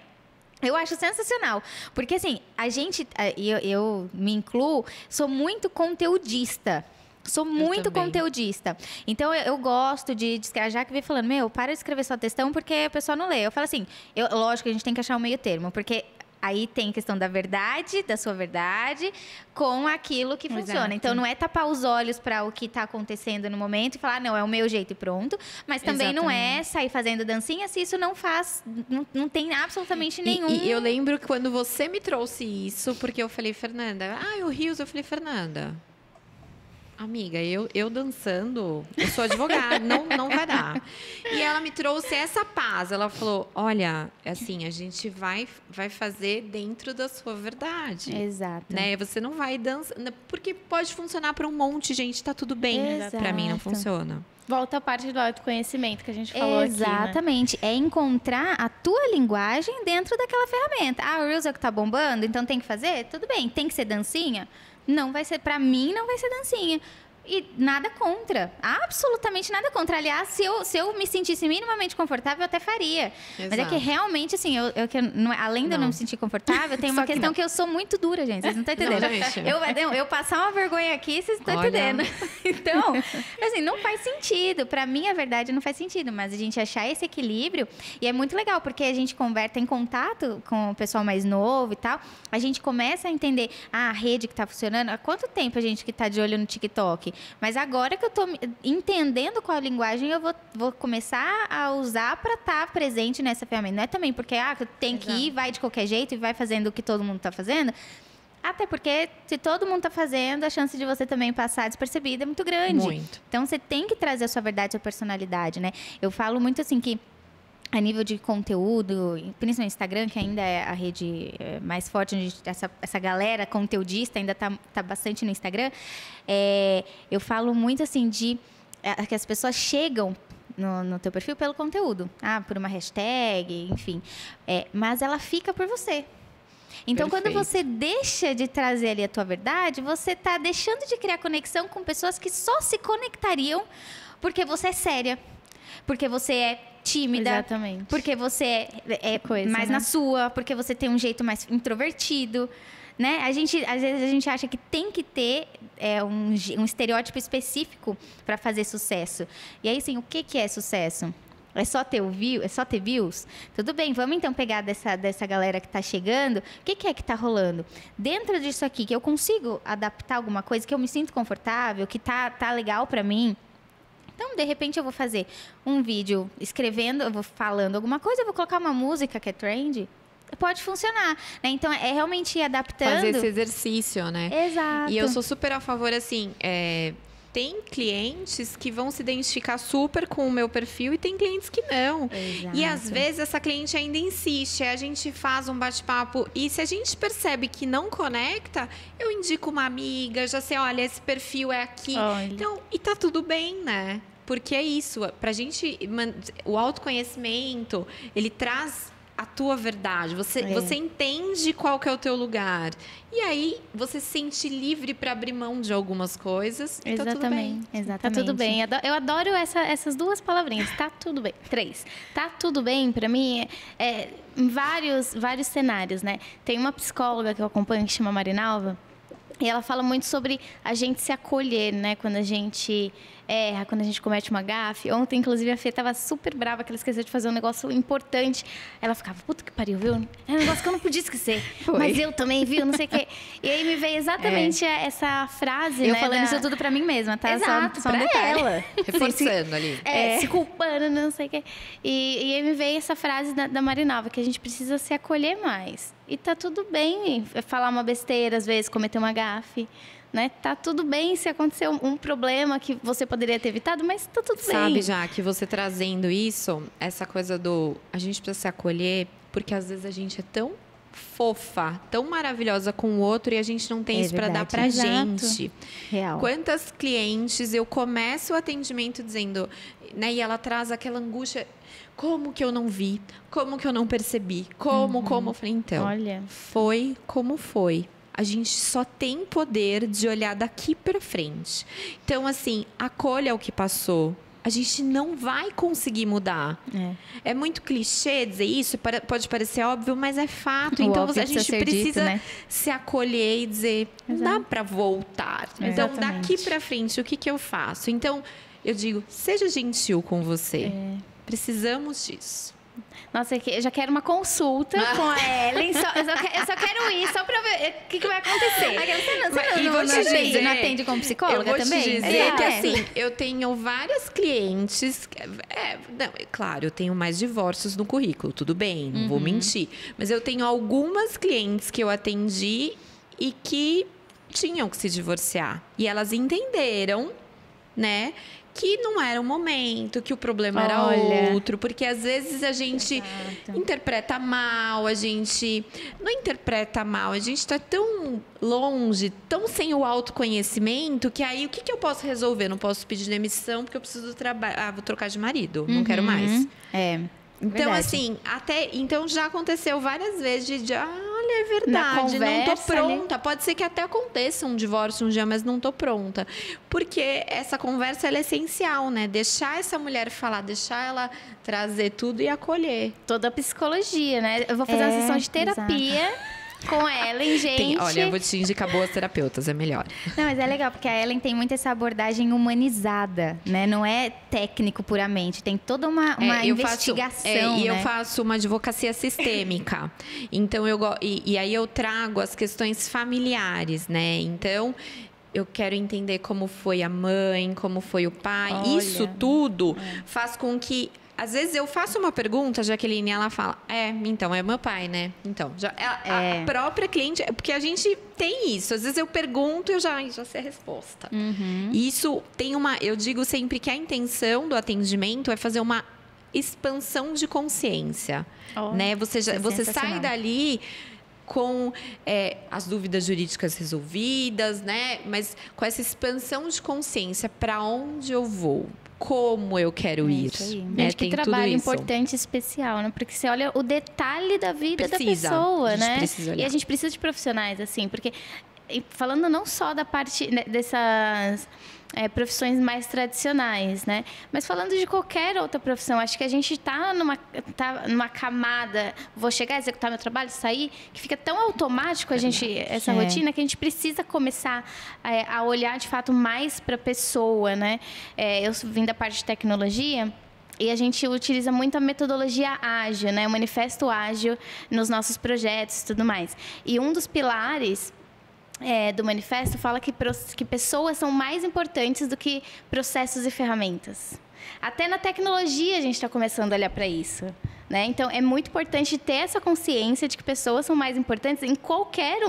eu acho sensacional. Porque assim, a gente, eu me incluo, sou muito conteudista. Sou muito conteudista. Então, eu gosto de já que vem falando, para de escrever só textão porque o pessoal não lê. Eu falo assim, lógico, a gente tem que achar um meio termo, porque... Aí tem a questão da verdade, da sua verdade, com aquilo que funciona. Então, não é tapar os olhos para o que está acontecendo no momento e falar, não, é o meu jeito e pronto. Mas também não é sair fazendo dancinha se isso não faz, não tem absolutamente nenhum... E eu lembro que quando você me trouxe isso, porque eu falei, Fernanda, o Rios, eu falei, Fernanda... Amiga, eu dançando, eu sou advogada, não vai dar. E ela me trouxe essa paz. Ela falou, olha, assim, a gente vai fazer dentro da sua verdade. Exato. Né? Você não vai dançar, porque pode funcionar para um monte de gente, tá tudo bem. Para mim não funciona. Volta a parte do autoconhecimento que a gente falou aqui, né? Exatamente. É encontrar a tua linguagem dentro daquela ferramenta. O Reels é o que tá bombando, então tem que fazer? Tudo bem. Tem que ser dancinha? Não vai ser, pra mim, não vai ser dancinha. E nada contra. Absolutamente nada contra. Aliás, se eu me sentisse minimamente confortável, eu até faria. Exato. Mas é que realmente, assim, além de eu não me sentir confortável, tem uma questão que eu sou muito dura, gente. Vocês não estão entendendo. Eu passar uma vergonha aqui, vocês estão entendendo. Então, assim, não faz sentido. Pra mim, a verdade, não faz sentido. Mas a gente achar esse equilíbrio, e é muito legal, porque a gente tem contato com o pessoal mais novo e tal, a gente começa a entender a rede que tá funcionando. Há quanto tempo a gente que tá de olho no TikTok? Mas agora que eu estou entendendo qual a linguagem, eu vou começar a usar para estar presente nessa ferramenta. Não é também porque tem que ir, vai de qualquer jeito e vai fazendo o que todo mundo está fazendo. Até porque, se todo mundo está fazendo, a chance de você também passar despercebida é muito grande. Muito. Então, você tem que trazer a sua verdade, a sua personalidade, né? Eu falo muito assim que, a nível de conteúdo, principalmente no Instagram, que ainda é a rede mais forte, onde essa galera conteudista ainda está bastante no Instagram, eu falo muito assim que as pessoas chegam no teu perfil pelo conteúdo. Por uma hashtag, enfim. Mas ela fica por você. Então, Perfeito. quando você deixa de trazer ali a tua verdade, você está deixando de criar conexão com pessoas que só se conectariam porque você é séria, porque você é tímida, Exatamente. porque você é mais né? na sua, porque você tem um jeito mais introvertido, né? Às vezes a gente acha que tem que ter um estereótipo específico para fazer sucesso. E aí, assim, o que é sucesso? É só ter views? Tudo bem, vamos então pegar dessa galera que está chegando. O que é que está rolando? Dentro disso aqui, que eu consigo adaptar alguma coisa, que eu me sinto confortável, que tá legal para mim. Então, de repente, eu vou fazer um vídeo escrevendo, eu vou falando alguma coisa, eu vou colocar uma música que é trend. Pode funcionar, né? Então, é realmente ir adaptando. Fazer esse exercício, né? Exato. E eu sou super a favor, assim, tem clientes que vão se identificar super com o meu perfil e tem clientes que não. Exato. E às vezes essa cliente ainda insiste, a gente faz um bate-papo e se a gente percebe que não conecta, eu indico uma amiga, já sei, olha, esse perfil é aqui. Olha. Então, e tá tudo bem, né? Porque é isso, pra gente, o autoconhecimento, ele traz a tua verdade, você entende qual que é o teu lugar. E aí, você se sente livre para abrir mão de algumas coisas. E tá tudo bem. Exatamente. Tá tudo bem. Eu adoro essas duas palavrinhas. Tá tudo bem. 3. Tá tudo bem, para mim, em vários cenários, né? Tem uma psicóloga que eu acompanho que chama Marinalva. E ela fala muito sobre a gente se acolher, né? Quando a gente erra, quando a gente comete uma gafe. Ontem, inclusive, a Fê estava super brava que ela esqueceu de fazer um negócio importante. Ela ficava, puta que pariu, viu? É um negócio que eu não podia esquecer. Foi. Mas eu também, viu? Não sei o quê. E aí me veio exatamente essa frase, Eu né? falando isso tudo pra mim mesma, tá? Exato, só um pra detalhe. ela. Reforçando ali. Se culpando, não sei o quê. E aí me veio essa frase da Marinalva, que a gente precisa se acolher mais. E tá tudo bem falar uma besteira, às vezes, cometer uma gafe. Né? Tá tudo bem se acontecer um problema que você poderia ter evitado, mas tá tudo bem. Sabe, já que você trazendo isso, essa coisa a gente precisa se acolher, porque às vezes a gente é tão fofa, tão maravilhosa com o outro e a gente não tem isso para dar pra gente. Real. Quantas clientes eu começo o atendimento dizendo, né, e ela traz aquela angústia, como que eu não vi? Como que eu não percebi? Como? Eu falei, então, Olha. foi como foi. A gente só tem poder de olhar daqui para frente. Então, assim, acolha o que passou. A gente não vai conseguir mudar. É muito clichê dizer isso, pode parecer óbvio, mas é fato. Então, a gente precisa se acolher e dizer, não dá para voltar. Então, daqui para frente, o que eu faço? Então, eu digo, seja gentil com você. Precisamos disso. Nossa, eu já quero uma consulta com a Ellen. Eu só quero ir, só pra ver o que vai acontecer. Você não atende como psicóloga também? Eu vou te dizer que, assim, eu tenho várias clientes... claro, eu tenho mais divórcios no currículo, tudo bem, não vou mentir. Mas eu tenho algumas clientes que eu atendi e que tinham que se divorciar. E elas entenderam, né, que não era o momento, que o problema era outro, porque às vezes a gente interpreta mal, a gente não interpreta mal, a gente está tão longe, tão sem o autoconhecimento, que aí o que eu posso resolver? Não posso pedir demissão porque eu preciso trabalhar, vou trocar de marido, não quero mais. Então, assim, então já aconteceu várias vezes olha, é verdade, não tô pronta. Pode ser que até aconteça um divórcio um dia, mas não tô pronta. Porque essa conversa ela é essencial, né? Deixar essa mulher falar, deixar ela trazer tudo e acolher. Toda a psicologia, né? Eu vou fazer uma sessão de terapia com a Ellen, gente. Olha, eu vou te indicar boas terapeutas, é melhor. Não, mas é legal, porque a Ellen tem muito essa abordagem humanizada, né? Não é técnico puramente, tem toda uma investigação, E né? eu faço uma advocacia sistêmica. Então, e aí eu trago as questões familiares, né? Então, eu quero entender como foi a mãe, como foi o pai. Olha. Isso tudo faz com que às vezes eu faço uma pergunta, a Jaqueline, ela fala, então, é meu pai, né? Então, a própria cliente, porque a gente tem isso. Às vezes eu pergunto e eu já sei a resposta. E isso tem eu digo sempre que a intenção do atendimento é fazer uma expansão de consciência, né? Você sai dali com as dúvidas jurídicas resolvidas, né? Mas com essa expansão de consciência, para onde eu vou? Como eu quero ir? Gente, que trabalho importante e especial, né? Porque você olha o detalhe da vida da pessoa, né? E a gente precisa de profissionais, assim, porque falando não só da parte dessas profissões mais tradicionais, né? Mas falando de qualquer outra profissão, acho que a gente tá numa camada, vou chegar, executar meu trabalho, sair, que fica tão automático essa rotina, que a gente precisa começar a olhar, de fato, mais para a pessoa, né? Eu vim da parte de tecnologia, e a gente utiliza muito a metodologia ágil, né? O manifesto ágil nos nossos projetos e tudo mais. E um dos pilares do manifesto fala que pessoas são mais importantes do que processos e ferramentas. Até na tecnologia a gente está começando a olhar para isso, né? Então, é muito importante ter essa consciência de que pessoas são mais importantes em qualquer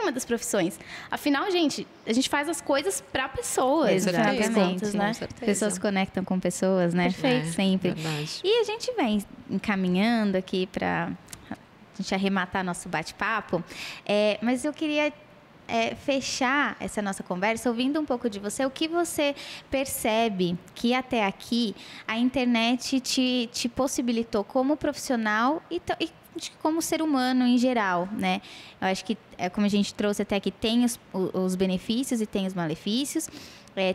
uma das profissões. Afinal, a gente faz as coisas para pessoas. Exatamente, né? Pessoas se conectam com pessoas, né? Perfeito. Sempre. Verdade. E a gente vem encaminhando aqui para a gente arrematar nosso bate-papo, mas eu queria fechar essa nossa conversa ouvindo um pouco de você, o que você percebe que até aqui a internet te possibilitou como profissional e como ser humano em geral, né? Eu acho que, como a gente trouxe até aqui, tem os benefícios e tem os malefícios.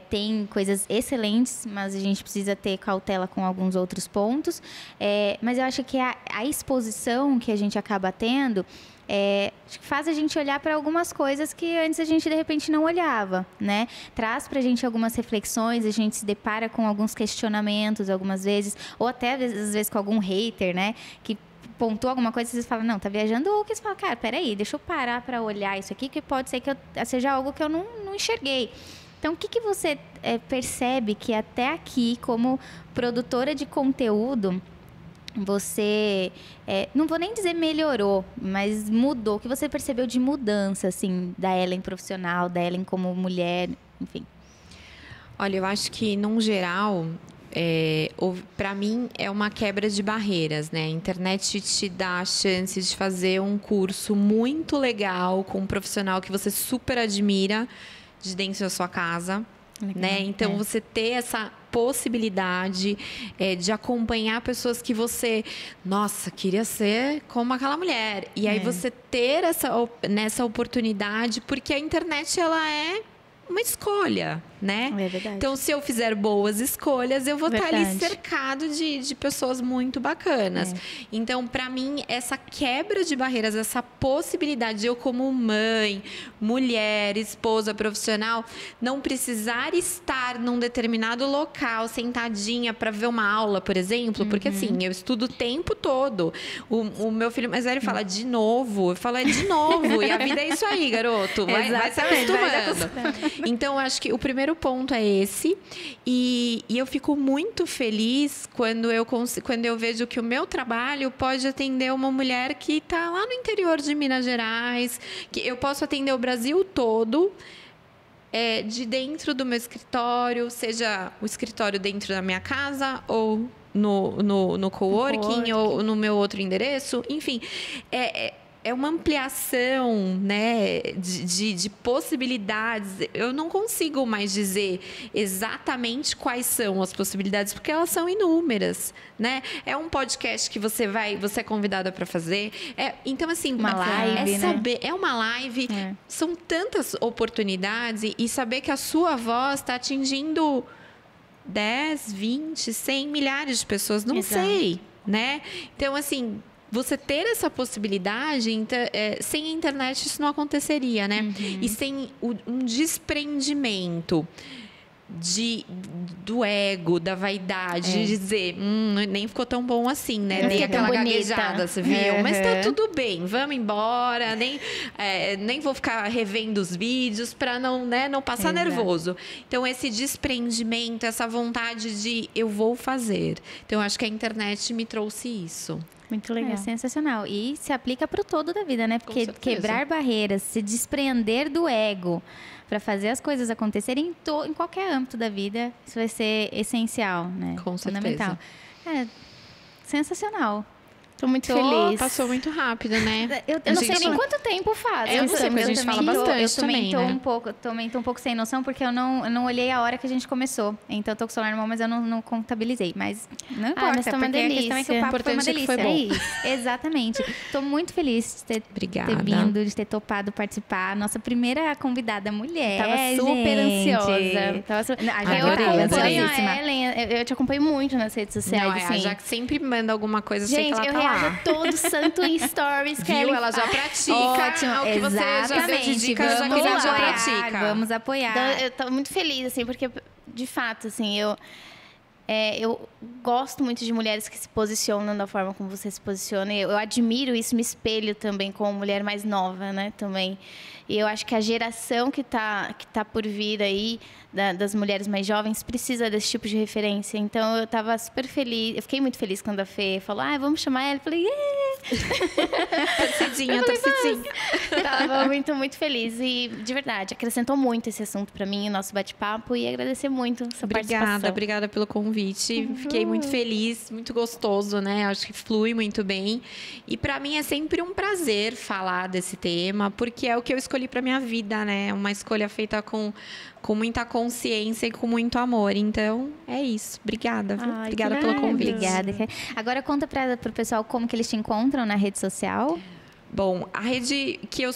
Tem coisas excelentes, mas a gente precisa ter cautela com alguns outros pontos. Mas eu acho que a exposição que a gente acaba tendo faz a gente olhar para algumas coisas que antes a gente, de repente, não olhava, né? Traz para a gente algumas reflexões, a gente se depara com alguns questionamentos algumas vezes, ou até, às vezes, com algum hater, né? Que pontua alguma coisa e você fala, não, tá viajando, ou que você fala, cara, peraí, deixa eu parar para olhar isso aqui, que pode ser que seja algo que eu não enxerguei. Então, o que você percebe que até aqui, como produtora de conteúdo, você, não vou nem dizer melhorou, mas mudou? O que você percebeu de mudança, assim, da Ellen profissional, da Ellen como mulher, enfim? Olha, eu acho que, num geral, para mim, é uma quebra de barreiras, né? A internet te dá a chance de fazer um curso muito legal com um profissional que você super admira de dentro da sua casa, né? Então, você ter essa possibilidade de acompanhar pessoas que você, nossa, queria ser como aquela mulher. E aí você ter nessa oportunidade, porque a internet, ela é uma escolha, né? É verdade. Então, se eu fizer boas escolhas, eu vou estar ali cercado de pessoas muito bacanas. Então, para mim, essa quebra de barreiras, essa possibilidade de eu, como mãe, mulher, esposa, profissional, não precisar estar num determinado local, sentadinha para ver uma aula, por exemplo, porque assim, eu estudo o tempo todo. O meu filho mais velho fala, de novo. Eu falo, de novo. E a vida é isso aí, garoto. Vai se acostumando. Então, eu acho que o primeiro ponto é esse. E eu fico muito feliz quando eu vejo que o meu trabalho pode atender uma mulher que está lá no interior de Minas Gerais, que eu posso atender o Brasil todo, de dentro do meu escritório, seja o escritório dentro da minha casa ou no coworking ou no meu outro endereço. Enfim, é uma ampliação, né, de possibilidades. Eu não consigo mais dizer exatamente quais são as possibilidades, porque elas são inúmeras, né? É um podcast que você é convidada para fazer. Então, assim, uma live, saber, é uma live. São tantas oportunidades e saber que a sua voz está atingindo 10, 20, 100 milhares de pessoas, não sei, né? Então, assim, você ter essa possibilidade, sem a internet isso não aconteceria, né? E sem um desprendimento do ego, da vaidade, de dizer, nem ficou tão bom assim, né? Dei aquela gaguejada, você viu? Mas tá tudo bem, vamos embora, nem vou ficar revendo os vídeos para não passar nervoso. Então, esse desprendimento, essa vontade de eu vou fazer. Então, eu acho que a internet me trouxe isso. Muito legal. É sensacional. E se aplica para o todo da vida, né? Porque quebrar barreiras, se desprender do ego para fazer as coisas acontecerem em qualquer âmbito da vida, isso vai ser essencial, né? Com fundamental. certeza. Sensacional. Tô muito feliz. Passou muito rápido, né? Eu não sei nem quanto tempo faz. Eu não sei, porque a gente fala bastante também, né? Também tô um pouco sem noção, porque eu não olhei a hora que a gente começou. Então, eu tô com o celular normal, mas eu não contabilizei. Mas não importa, mas tá uma porque delícia. a questão é que o papo foi uma delícia. Foi bom. É isso, exatamente. Tô muito feliz de ter vindo, de ter topado participar. Nossa primeira convidada mulher, Tava super ansiosa. Eu acompanho a Ellen, eu te acompanho muito nas redes sociais. A Jaque sempre manda alguma coisa, gente, sei que ela tá lá. todo santo em stories. Viu? Ela já pratica. Ótimo, o que você já deu de dicas, já já pratica. Vamos apoiar. Então, eu tô muito feliz, assim, porque, de fato, assim, eu gosto muito de mulheres que se posicionam da forma como você se posiciona. Eu admiro isso, me espelho também como mulher mais nova, né, também. E eu acho que a geração que tá por vir aí, das mulheres mais jovens, precisa desse tipo de referência. Então, eu estava super feliz. Eu fiquei muito feliz quando a Fê falou, vamos chamar ela. Eu falei, torcidinha. Tava muito, muito feliz. E, de verdade, acrescentou muito esse assunto para mim, o nosso bate-papo. E agradecer muito essa participação. Obrigada pelo convite. Fiquei muito feliz, muito gostoso, né? Acho que flui muito bem. E para mim é sempre um prazer falar desse tema, porque é o que eu escolhi para minha vida, né? Uma escolha feita com muita consciência e com muito amor. Então, é isso. Obrigada, viu? Obrigada pelo convite. Obrigada. Agora conta para o pessoal como que eles te encontram na rede social. Bom, a rede que eu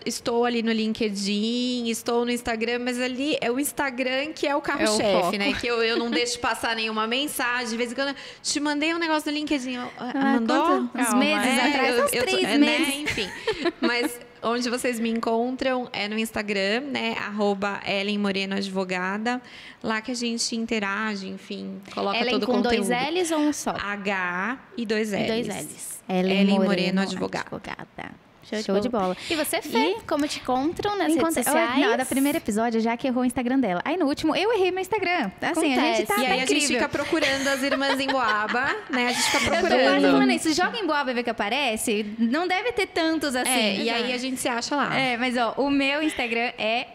estou ali no LinkedIn, estou no Instagram, mas ali é o Instagram que é o carro-chefe, né? Que eu não deixo passar nenhuma mensagem. De vez em quando, te mandei um negócio no LinkedIn. Mandou? Uns meses atrás, uns 3 meses. Né? Enfim, mas onde vocês me encontram é no Instagram, né? @EllenMorenoAdvogada. Lá que a gente interage, enfim, coloca todo o conteúdo. Ellen com 2 L's ou um só? H e 2 L's. 2 L's. Ellen Moreno Advogada. Show de bola. E você, Fê, como te encontram nas redes sociais? Não, da primeiro episódio já que errou o Instagram dela. Aí no último eu errei meu Instagram. Assim, a gente tá E aí incrível. a gente fica procurando as irmãs em Boaba, né? A gente fica procurando. Eu tô quase falando isso. Joga em Boaba e vê que aparece. Não deve ter tantos assim. E aí a gente se acha lá. Mas o meu Instagram é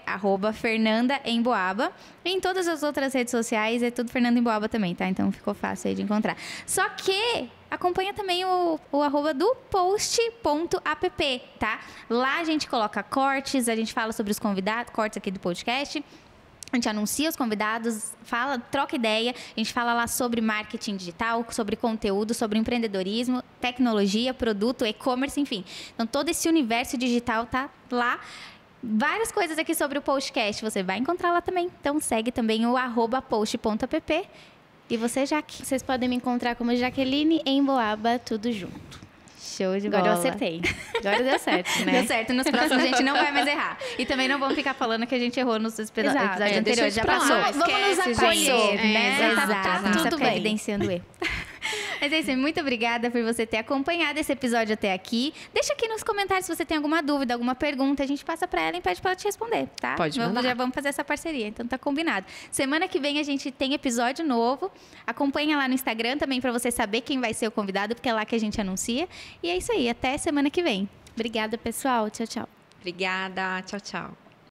@FernandaEmboaba. Em todas as outras redes sociais é tudo Fernanda Emboaba também, tá? Então ficou fácil aí de encontrar. Só que acompanha também o @ do post.app, tá? Lá a gente coloca cortes, a gente fala sobre os convidados, cortes aqui do podcast. A gente anuncia os convidados, troca ideia. A gente fala lá sobre marketing digital, sobre conteúdo, sobre empreendedorismo, tecnologia, produto, e-commerce, enfim. Então, todo esse universo digital tá lá. Várias coisas aqui sobre o podcast você vai encontrar lá também. Então, segue também o @post.app. E você, Jaque? Vocês podem me encontrar como Jaqueline Emboaba, tudo junto. Show de bola. Agora eu acertei. Agora deu certo, né? Deu certo. Nos próximos a gente não vai mais errar. E também não vamos ficar falando que a gente errou nos episódios anteriores. Já passou. Vamos nos acolher, né? Exato. Tá tudo bem. Evidenciando o erro. Mas é isso, muito obrigada por você ter acompanhado esse episódio até aqui. Deixa aqui nos comentários se você tem alguma dúvida, alguma pergunta. A gente passa pra ela e pede pra ela te responder, tá? Pode mandar. Já vamos fazer essa parceria, então tá combinado. Semana que vem a gente tem episódio novo. Acompanha lá no Instagram também pra você saber quem vai ser o convidado, porque é lá que a gente anuncia. E é isso aí, até semana que vem. Obrigada, pessoal. Tchau, tchau. Obrigada. Tchau, tchau.